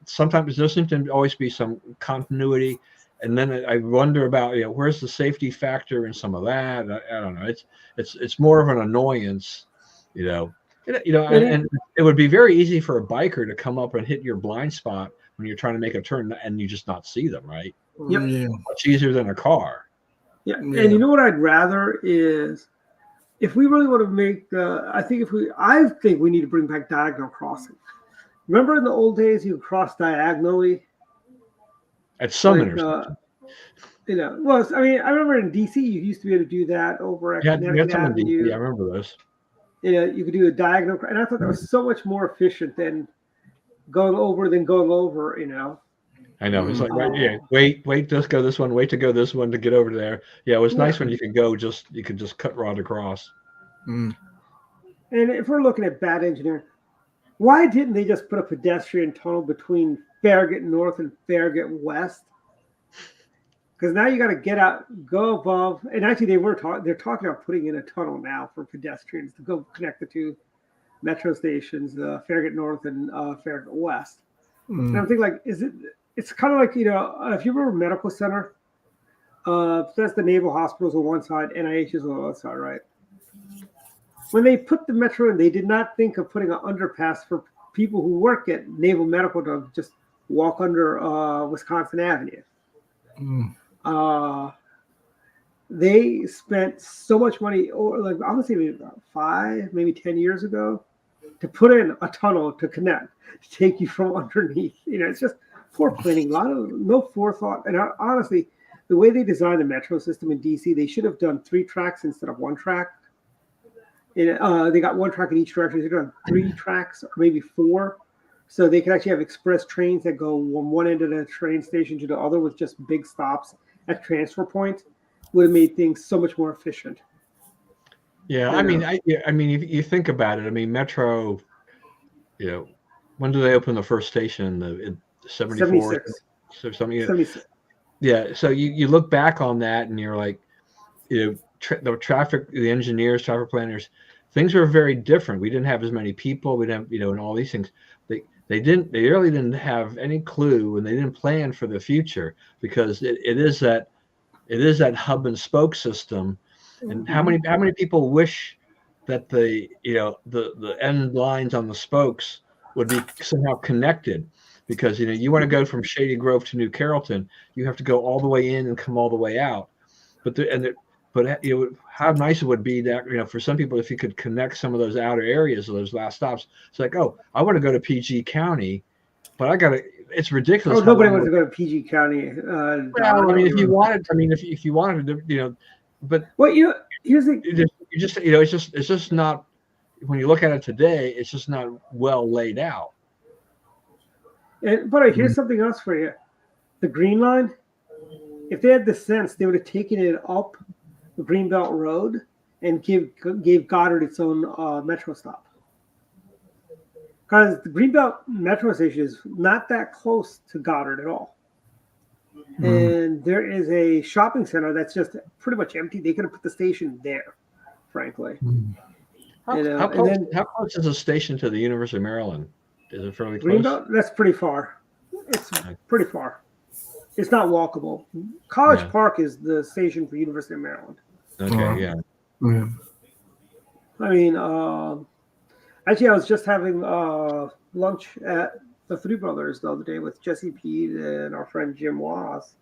Sometimes there doesn't seem to always be some continuity. And then I wonder about, where's the safety factor in some of that? I don't know. It's more of an annoyance, and it would be very easy for a biker to come up and hit your blind spot when you're trying to make a turn and you just not see them, right? Yep. Yeah. Much easier than a car. Yeah. And you know what I'd rather is, if we really want to make I think we need to bring back diagonal crossing. Remember in the old days you cross diagonally at some intersections. Well, I mean, I remember in DC you used to be able to do that over at Connecticut Avenue. I remember those. You could do a diagonal, and I thought that was so much more efficient than going over. I know. It's like, wait, just go this one, wait to go this one to get over there. Yeah, it was nice when you could just cut rod across. And if we're looking at bad engineering, why didn't they just put a pedestrian tunnel between Farragut North and Farragut West? Because now you got to get out, go above, and actually they're talking about putting in a tunnel now for pedestrians to go connect the two metro stations, Farragut North and Farragut West. And I'm thinking, like, it's kind of like, if you remember Medical Center, that's the Naval Hospitals on one side, NIH is on the other side, right? When they put the metro in, they did not think of putting an underpass for people who work at Naval Medical to just walk under Wisconsin Avenue. They spent so much money, or like I'm gonna say maybe about 5, maybe 10 years ago, to put in a tunnel to connect, to take you from underneath. It's just poor planning, a lot of no forethought. And honestly, the way they designed the metro system in DC, they should have done 3 tracks instead of 1 track. And they got 1 track in each direction. They could have 3 tracks or maybe 4. So they could actually have express trains that go from one end of the train station to the other with just big stops at transfer points. Would have made things so much more efficient. Yeah, I mean, if you think about it, I mean, Metro, when do they open the first station? In 74? 76. 76. Yeah, so you look back on that and you're like, the traffic, the engineers, traffic planners, things were very different. We didn't have as many people. We didn't, and all these things. They really didn't have any clue, and they didn't plan for the future, because it is that hub and spoke system. And how many people wish that the end lines on the spokes would be somehow connected, because you want to go from Shady Grove to New Carrollton, you have to go all the way in and come all the way out. But but how nice it would be that, for some people, if you could connect some of those outer areas of those last stops. It's like, oh, I want to go to PG County, but it's ridiculous. Oh, nobody wants to go to PG County. Well, I mean, if you wanted, if you wanted to, but here's the it's just not, when you look at it today, it's just not well laid out. But here's something else for you. The Green Line, if they had the sense, they would have taken it up the Greenbelt Road and gave Goddard its own metro stop. Because the Greenbelt Metro Station is not that close to Goddard at all. And there is a shopping center that's just pretty much empty. They could have put the station there, frankly. How close is the station to the University of Maryland? Is it fairly close? Greenbelt, that's pretty far. It's pretty far. It's not walkable. College Park is the station for University of Maryland. Okay, yeah. I mean, actually, I was just having lunch at the Three Brothers the other day with Jesse Pete and our friend Jim Wass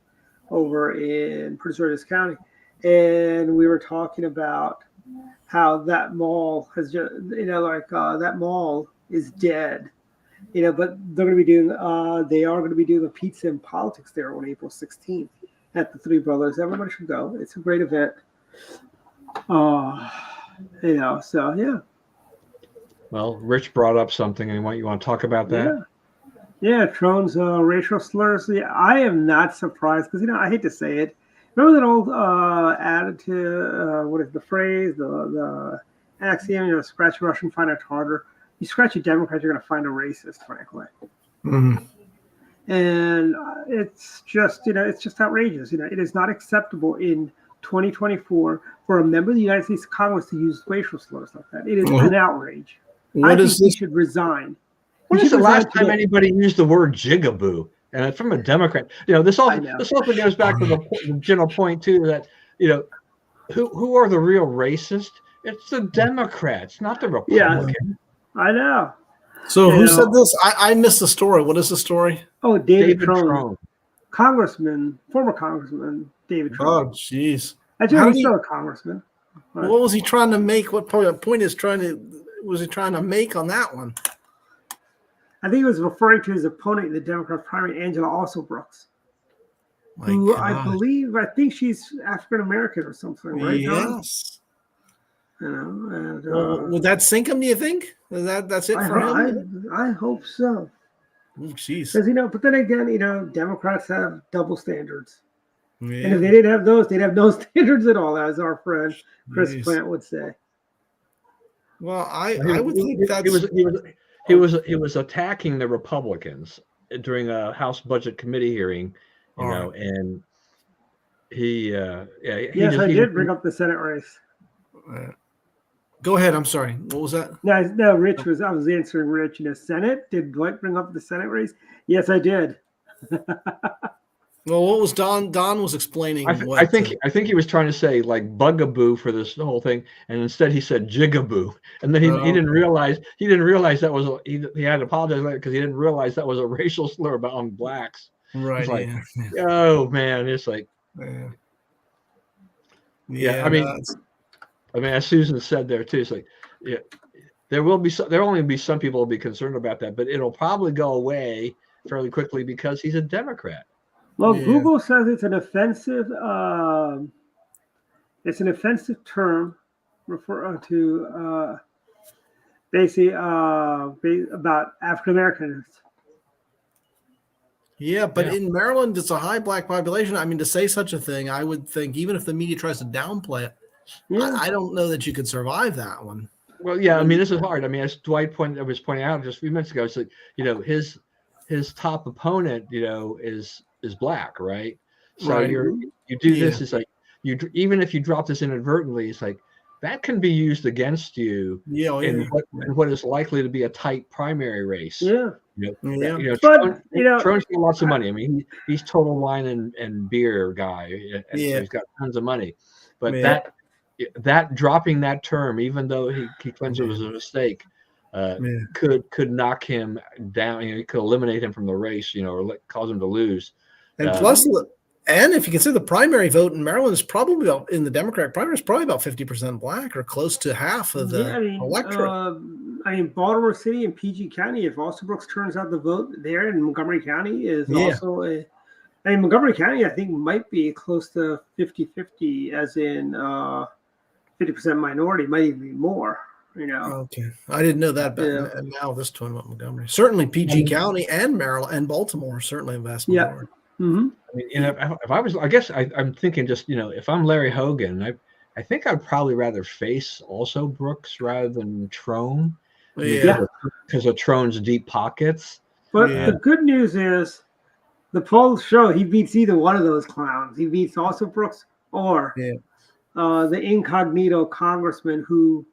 over in Prince George's County, and we were talking about how that mall has just, that mall is dead. But they're going to be doing, they are going to be doing a pizza and politics there on April 16th at the Three Brothers. Everybody should go. It's a great event. So yeah. Well, Rich brought up something, and you want to talk about that? Yeah, Trone's racial slurs. Yeah, I am not surprised because I hate to say it. Remember that old attitude? What is the phrase? The axiom? Scratch a Russian, find it harder. You scratch a Democrat, you're going to find a racist, frankly. And it's just, it's just outrageous. It is not acceptable in 2024 for a member of the United States Congress to use racial slurs like that. It is an outrage. I think he should resign. When is the last time anybody used the word jigaboo? And it's from a Democrat. This also goes back to the general point too, that who are the real racists? It's the Democrats, not the Republicans. Yeah, I know. So who said this? I missed the story. What is the story? Oh, David Trone. Former Congressman David Trone. Oh, jeez. Actually, he's still a congressman. What was he trying to make? What point was he trying to make on that one? I think he was referring to his opponent in the Democrat primary, Angela Alsobrooks, who I think she's African American or something, right? Yes. And, would that sink him? Do you think that's it for him? I hope so. Oh, jeez. Because but then again, Democrats have double standards, Yeah. and if they didn't have those, they'd have no standards at all, as our friend Chris Plant would say. Well, I would think that he was attacking the Republicans during a House Budget Committee hearing, and he I did bring up the Senate race. Go ahead. I'm sorry. What was that? No, Rich I was answering Rich in the Senate. Did Dwight bring up the Senate race? Yes, I did. Well, what was Don? Don was explaining. I think he was trying to say like bugaboo for this whole thing, and instead he said jigaboo, and then he didn't realize that was he had to apologize later because he didn't realize that was a racial slur on blacks. Right. Like, oh man, it's like, I mean, as Susan said there too, it's like, there'll only be some people will be concerned about that, but it'll probably go away fairly quickly because he's a Democrat. Well, Google says it's an offensive. It's an offensive term referring to basically about African Americans. Yeah, but in Maryland, it's a high black population. I mean, to say such a thing, I would think even if the media tries to downplay it, I don't know that you could survive that one. Well, yeah, I mean, this is hard. I mean, as Dwight was pointing out just a few minutes ago, it's like, his top opponent, is black, right? So you do this, it's like even if you drop this inadvertently, it's like that can be used against you in what is likely to be a tight primary race. Trone's got lots of money. I mean, he's total wine and beer guy. And he's got tons of money, but that dropping that term, even though he claims it was a mistake, could knock him down. He could eliminate him from the race, or cause him to lose. And plus, And if you consider the primary vote in Maryland is probably about, in the Democratic primary, is probably about 50% black or close to half of the electorate. Baltimore City and PG County, if Alsobrooks turns out the vote there in Montgomery County is also Montgomery County, I think, might be close to 50-50, as in 50% minority, might even be more, Okay. I didn't know that, but now this one about Montgomery. Certainly PG County and Maryland and Baltimore, certainly a vast majority. Mm-hmm. I mean, if I was, I guess I'm thinking just, if I'm Larry Hogan, I think I'd probably rather face also Brooks rather than Trone. Because of Trone's deep pockets. But the good news is the polls show he beats either one of those clowns. He beats also Brooks or the incognito congressman, who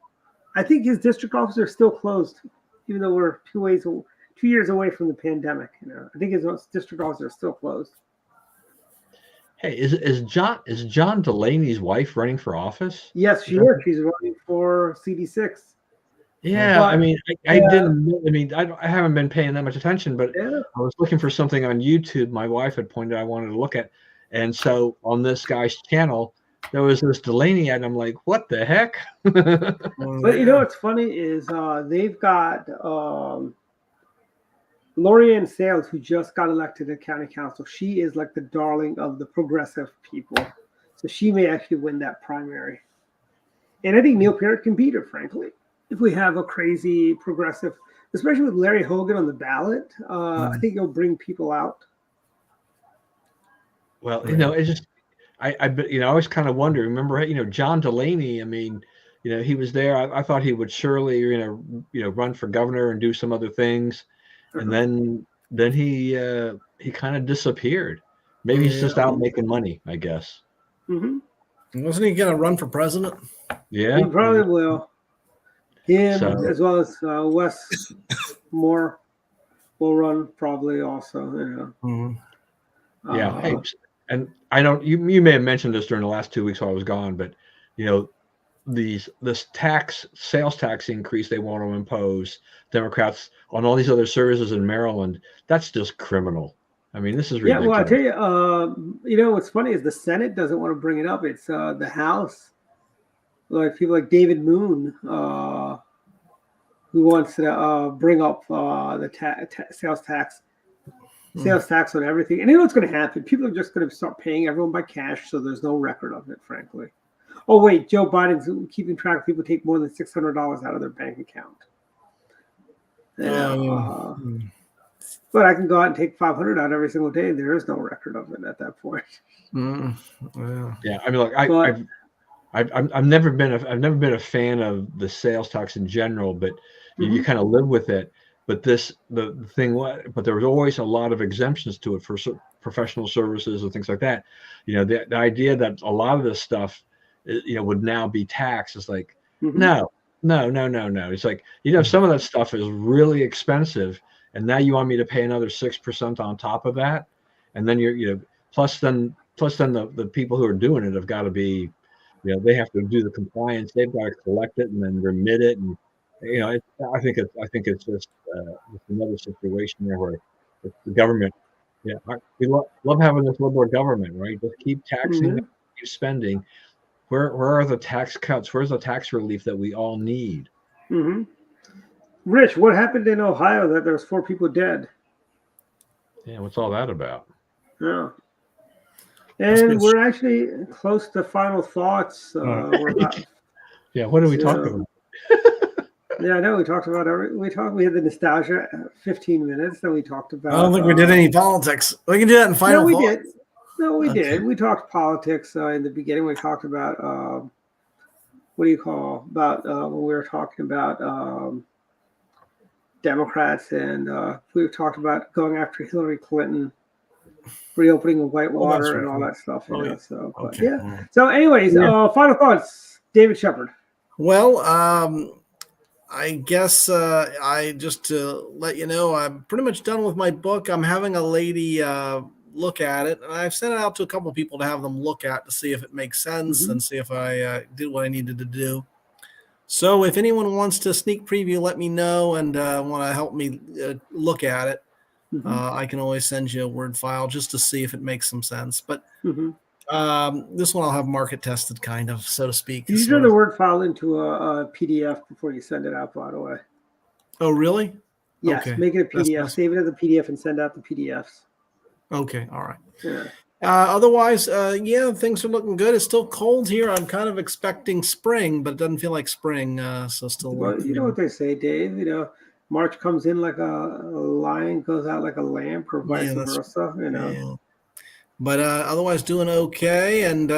I think his district office is still closed, even though we're 2 years away from the pandemic. I think his district office is still closed. Hey, is John Delaney's wife running for office? Yes, she is. She's running for CD6. Yeah, but, I mean, I haven't been paying that much attention, but I was looking for something on YouTube. My wife had pointed I wanted to look at, and so on this guy's channel, there was this Delaney ad, and I'm like, what the heck? But what's funny is they've got Lorianne Sales, who just got elected to county council. She is like the darling of the progressive people, so she may actually win that primary. And I think Neil Peart can beat her, frankly. If we have a crazy progressive, especially with Larry Hogan on the ballot, I think it'll bring people out. Well, it's just, I always kind of wonder. Remember, John Delaney. I mean, he was there. I thought he would surely, run for governor and do some other things, and then he kind of disappeared. Maybe he's just out making money, I guess. Mm-hmm. Wasn't he going to run for president? Yeah, he probably will. Him, as well as Wes Moore, will run probably also. Yeah. Hey, and I don't. You may have mentioned this during the last 2 weeks while I was gone, but this sales tax increase they want to impose Democrats on all these other services in Maryland. That's just criminal. I mean, this is ridiculous. Yeah. Well, I tell you, what's funny is the Senate doesn't want to bring it up. It's the House. Like people like David Moon, who wants to bring up the sales tax on everything. And you know what's going to happen? People are just going to start paying everyone by cash, so there's no record of it, frankly. Oh, wait, Joe Biden's keeping track of people take more than $600 out of their bank account. But I can go out and take $500 out every single day. There is no record of it at that point. Yeah, I mean, like I've never been a fan of the sales tax in general, but you kind of live with it. But but there was always a lot of exemptions to it for professional services and things like that. The idea that a lot of this stuff, would now be taxed is like, no. It's like, some of that stuff is really expensive, and now you want me to pay another 6% on top of that, and then plus then the people who are doing it have got to be. They have to do the compliance. They've got to collect it and then remit it, and I think it's just another situation there where the government. Yeah, we love having this liberal government, right? Just keep taxing, keep spending. Where are the tax cuts? Where's the tax relief that we all need? Mm-hmm. Rich, what happened in Ohio that there was 4 people dead? Yeah, what's all that about? Yeah. And we're actually close to final thoughts. Yeah, what are we talking about? Yeah, I know we talked about we had the nostalgia 15 minutes, then we talked about I don't think we did any politics. We can do that in final thoughts. We did. We talked politics in the beginning. We talked about when we were talking about Democrats, and we talked about going after Hillary Clinton, reopening of Whitewater, and all that stuff. So, anyways, final thoughts, David Shepard. Well, I guess I just to let you know, I'm pretty much done with my book. I'm having a lady look at it, and I've sent it out to a couple of people to have them look at to see if it makes sense and see if I did what I needed to do. So if anyone wants to sneak preview, let me know and want to help me look at it. I can always send you a Word file just to see if it makes some sense. But Mhm. this one I'll have market tested, kind of, so to speak. You sort turn the of. Word file into a PDF before you send it out, by the way. Oh, really? Yes, Okay. make it a That's PDF. nice. Save it as a PDF and send out the PDFs. Okay, all right. Yeah. Otherwise, yeah, things are looking good. It's still cold here. I'm kind of expecting spring, but it doesn't feel like spring. So still Well, you know what they say, Dave. March comes in like a lion, goes out like a lamb, or vice yeah, that's versa. yeah. But otherwise, doing okay, and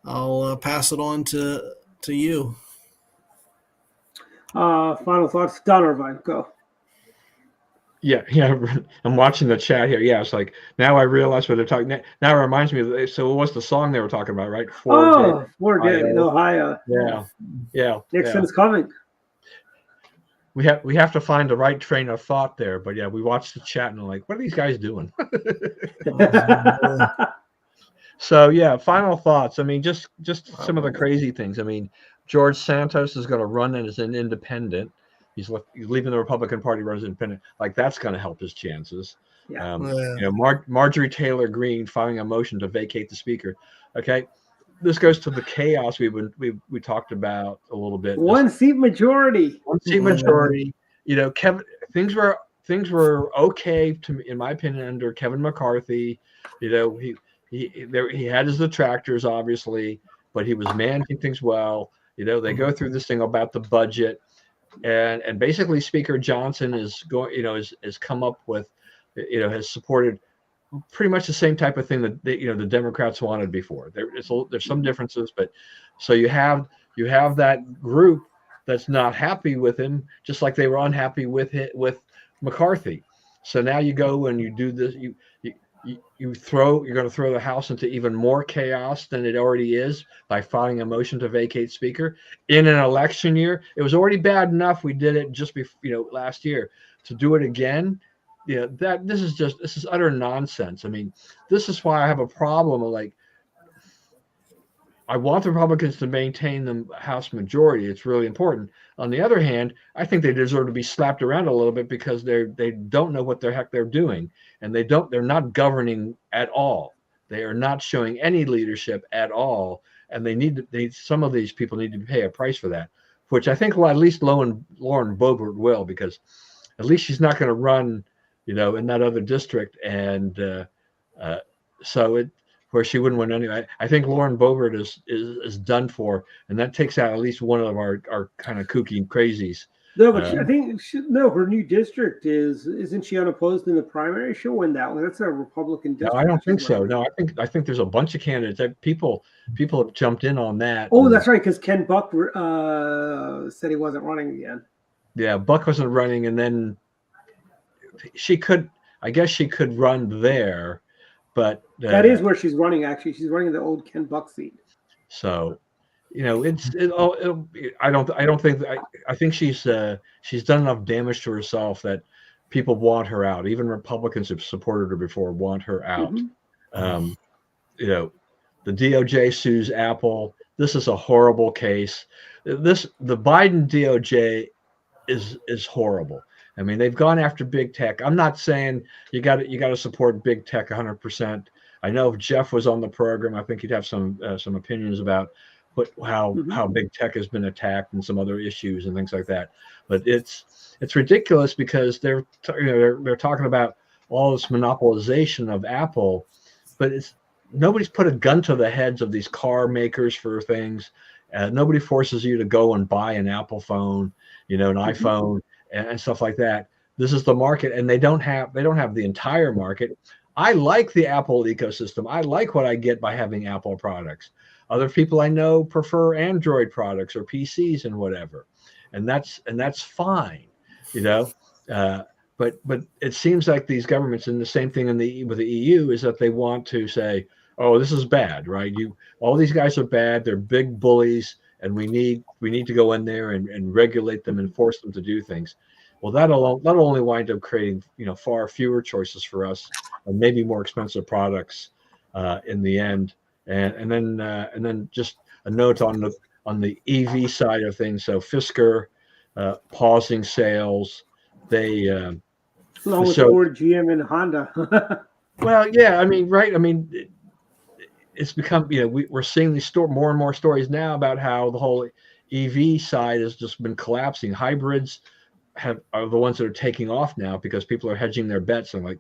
I'll pass it on to you. Final thoughts, Don Irvine, go. Yeah, I'm watching the chat here. Yeah, it's like now I realize what they're talking. Now it reminds me of. So what's the song they were talking about, right? We're dead in Ohio. Yeah. Nixon's coming. We have to find the right train of thought there. But yeah, we watched the chat and I'm like, what are these guys doing? So yeah, final thoughts. I mean, just some of the crazy things. I mean, George Santos is going to run as an independent. He's leaving the Republican Party, runs independent. Like that's going to help his chances. Yeah. Marjorie Taylor Greene filing a motion to vacate the speaker. Okay, this goes to the chaos we talked about a little bit. One seat majority. One seat majority. Kevin, things were okay in my opinion, under Kevin McCarthy. He had his detractors, obviously, but he was managing things well. They go through this thing about the budget. And basically Speaker Johnson is going, has come up with, has supported pretty much the same type of thing that the Democrats wanted before. There's some differences, but so you have that group that's not happy with him, just like they were unhappy with McCarthy. So now you go and you do this. You're going to throw the House into even more chaos than it already is by filing a motion to vacate Speaker in an election year. It was already bad enough we did it just before, last year. To do it again, this is utter nonsense. I mean, this is why I have a problem. Like, I want the Republicans to maintain the House majority. It's really important. On the other hand, I think they deserve to be slapped around a little bit because they don't know what the heck they're doing, and they're not governing at all. They are not showing any leadership at all, and some of these people need to pay a price for that, which I think at least Lauren Boebert will, because at least she's not going to run, in that other district, and where she wouldn't win anyway. I think Lauren Boebert is done for, and that takes out at least one of our kind of kooky crazies. No, but I think her new district isn't she unopposed in the primary? She'll win that one. That's a Republican district. No, I don't think so. No, I think there's a bunch of candidates. People have jumped in on that. Oh, that's right, because Ken Buck said he wasn't running again. Yeah, Buck wasn't running, and then I guess she could run there, but that is where she's running. Actually, she's running the old Ken Buck seat. So, I think she's done enough damage to herself that people want her out. Even Republicans have supported her before want her out. Mm-hmm. The DOJ sues Apple. This is a horrible case. The Biden DOJ is horrible. I mean, they've gone after big tech. I'm not saying you got to support big tech 100%. I know if Jeff was on the program, I think he'd have some opinions about how big tech has been attacked and some other issues and things like that. But it's ridiculous because they're talking about all this monopolization of Apple, but nobody's put a gun to the heads of these car makers for things. Nobody forces you to go and buy an Apple phone, an iPhone and stuff like that. This is the market, and they don't have the entire market. I like the Apple ecosystem. I like what I get by having Apple products. Other people I know prefer Android products or PCs and whatever, and that's fine, But it seems like these governments, and the same thing with the EU, is that they want to say, "Oh, this is bad, right? All these guys are bad. They're big bullies, and we need to go in there and regulate them and force them to do things." Well, that'll only wind up creating far fewer choices for us, and maybe more expensive products in the end. And then just a note on the EV side of things. So Fisker pausing sales. They Along with So, Ford, GM, and Honda. well, yeah, I mean, right. I mean, it's become, we're seeing these more and more stories now about how the whole EV side has just been collapsing. Hybrids are the ones that are taking off now because people are hedging their bets. And like,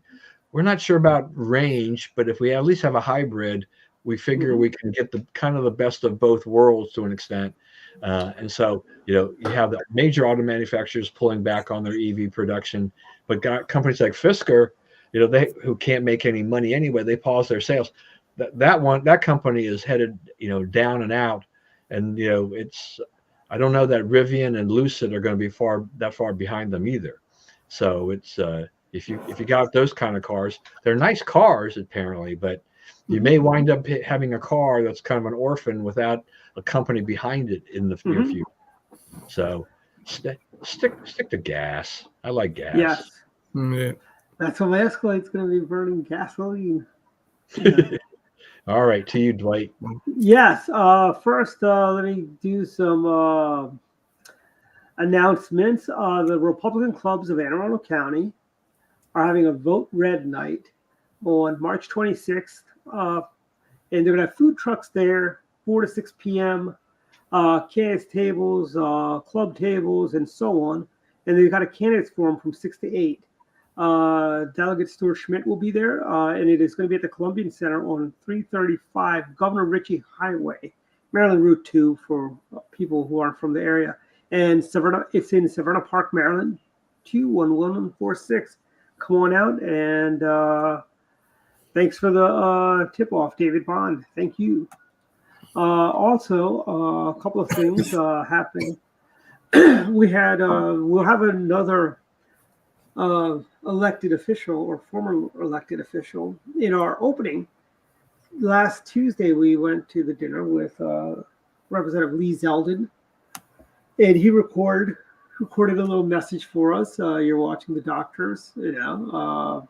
we're not sure about range, but if we at least have a hybrid, we figure we can get the kind of the best of both worlds to an extent. And so, you have the major auto manufacturers pulling back on their EV production, but got companies like Fisker, they who can't make any money anyway, they pause their sales. That company is headed, down and out, and I don't know that Rivian and Lucid are going to be that far behind them either. So it's if you got those kind of cars, they're nice cars apparently, but you may wind up having a car that's kind of an orphan without a company behind it in the near future. So stick to gas. I like gas. Yes. Yeah. That's why my Escalade's going to be burning gasoline. All right, to you, Dwight. Yes. First, let me do some announcements. The Republican clubs of Anne Arundel County are having a Vote Red night on March 26th. And they're going to have food trucks there, 4 to 6 p.m., chaos tables, club tables, and so on. And they've got a candidates forum from 6 to 8. Delegate Stuart Schmidt will be there, and it is going to be at the Columbian Center on 335 Governor Ritchie Highway, Maryland Route 2 for people who aren't from the area. And it's in Severna Park, Maryland, 21146. Come on out, and thanks for the tip-off, David Bond. Thank you. Also, a couple of things happening. We'll have another elected official or former elected official in our opening. Last Tuesday, we went to the dinner with Representative Lee Zeldin, and he recorded a little message for us. You're watching the doctors, you're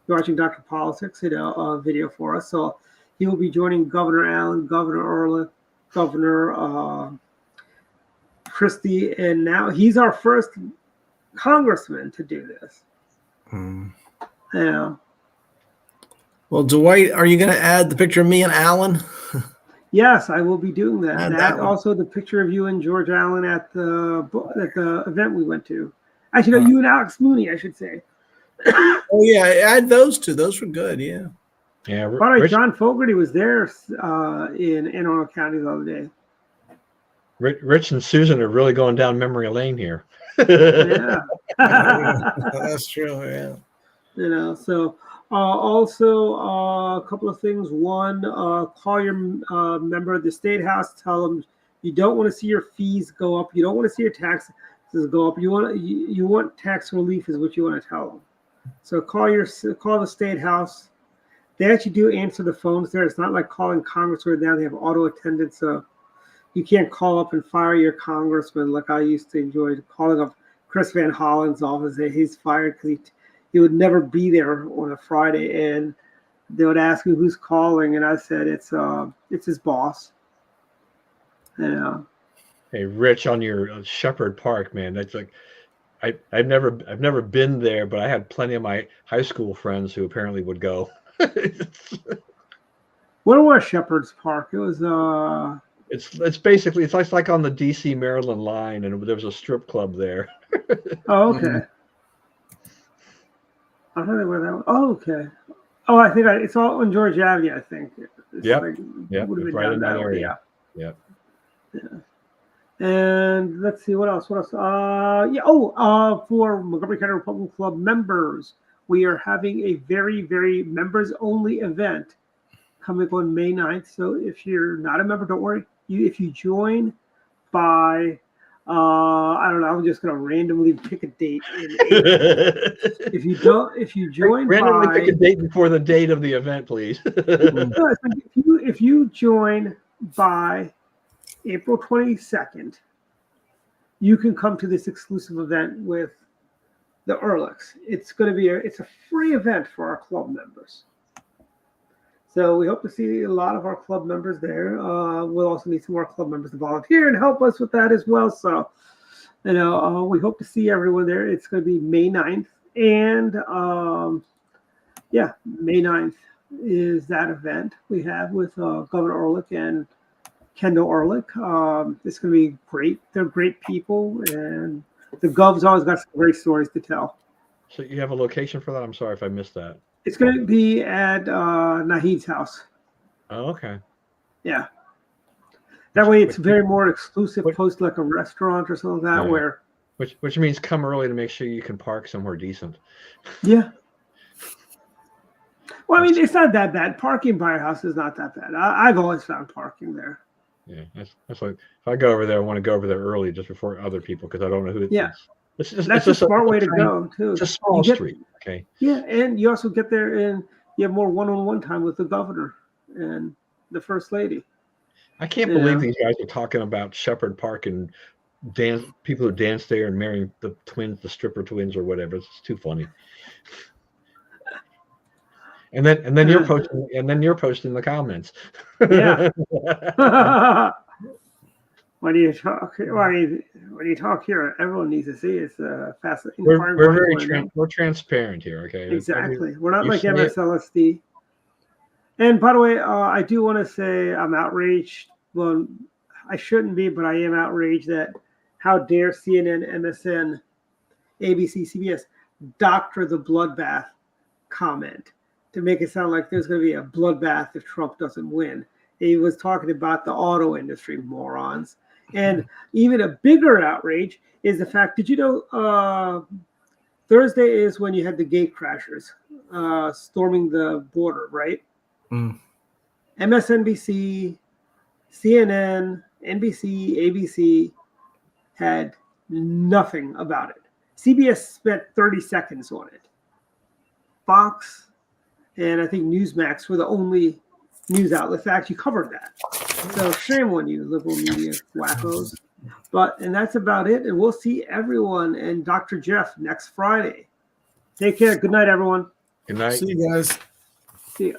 watching Dr. Politics, video for us. So he will be joining Governor Allen, Governor Ehrlich, Governor Christie, and now he's our first congressman to do this. Yeah. Well, Dwight, are you going to add the picture of me and Alan? Yes, I will be doing that. Add And that one. also the picture of you and George Allen at the event we went to. Actually, no, you and Alex Mooney, I should say. Oh yeah, add those two. Those were good. Yeah. Yeah. By the way, John Fogerty was there in Anne Arundel County the other day. Rich and Susan are really going down memory lane here. Yeah. That's true. Yeah. So also a couple of things. One, call your member of the State House. Tell them you don't want to see your fees go up. You don't want to see your taxes go up. You want tax relief is what you want to tell them. So call the State House. They actually do answer the phones there. It's not like calling Congress where now they have auto attendants. So you can't call up and fire your congressman like I used to enjoy calling up Chris Van Hollen's office. He's fired because he would never be there on a Friday, and they would ask me who's calling, and I said it's his boss. Yeah. Hey, Rich, on your Shepherd Park, man, that's like I've never been there, but I had plenty of my high school friends who apparently would go. What was Shepherd's Park? It was It's basically it's like on the DC Maryland line, and there was a strip club there. Oh, okay. I don't know where that was. Oh, okay. Oh, I think it's all on George Avenue, I think. Yep. Yep. Would have been right in that area. Yeah. And let's see what else. For Montgomery County Republican Club members, we are having a very, very members-only event coming up on May 9th. So if you're not a member, don't worry. If you join by, I don't know, I'm just going to randomly pick a date. If you join randomly by, pick a date before the date of the event, please. if you join by April 22nd, you can come to this exclusive event with the Ehrlichs. It's going to be it's a free event for our club members. So we hope to see a lot of our club members there. We'll also need some more club members to volunteer and help us with that as well. So, we hope to see everyone there. It's going to be May 9th, and May 9th is that event we have with Governor Orlick and Kendall Orlick. It's going to be great. They're great people, and the Gov's always got some great stories to tell. So you have a location for that? I'm sorry if I missed that. It's going to be at Nahid's house. Oh, okay. Yeah. That way it's very more exclusive, close to like a restaurant or something like that, Yeah. where... Which means come early to make sure you can park somewhere decent. Yeah. Well, I mean, it's not that bad. Parking by our house is not that bad. I've always found parking there. Yeah, that's like if I go over there, I want to go over there early just before other people because I don't know who it Yeah. is. That's a smart way to go, too. It's a small street. Okay. Yeah, and you also get there and you have more one-on-one time with the governor and the first lady. I can't believe these guys are talking about Shepherd Park and people who dance there and marrying the twins, the stripper twins or whatever. It's too funny. And then you're posting the comments. Yeah. When you talk here, everyone needs to see it's fascinating. We're transparent here, okay? Exactly. We're not like MSLSD. And by the way, I do want to say I'm outraged. Well, I shouldn't be, but I am outraged that how dare CNN, MSN, ABC, CBS doctor the bloodbath comment to make it sound like there's going to be a bloodbath if Trump doesn't win. He was talking about the auto industry, morons. And even a bigger outrage is the fact, did you know Thursday is when you had the gate crashers storming the border, right? MSNBC, CNN, NBC, ABC had nothing about it. CBS spent 30 seconds on it. Fox and I think Newsmax were the only news outlets that actually covered that. So shame on you, liberal media wackos. And that's about it. And we'll see everyone and Dr. Jeff next Friday. Take care. Good night, everyone. Good night. See you guys. See ya.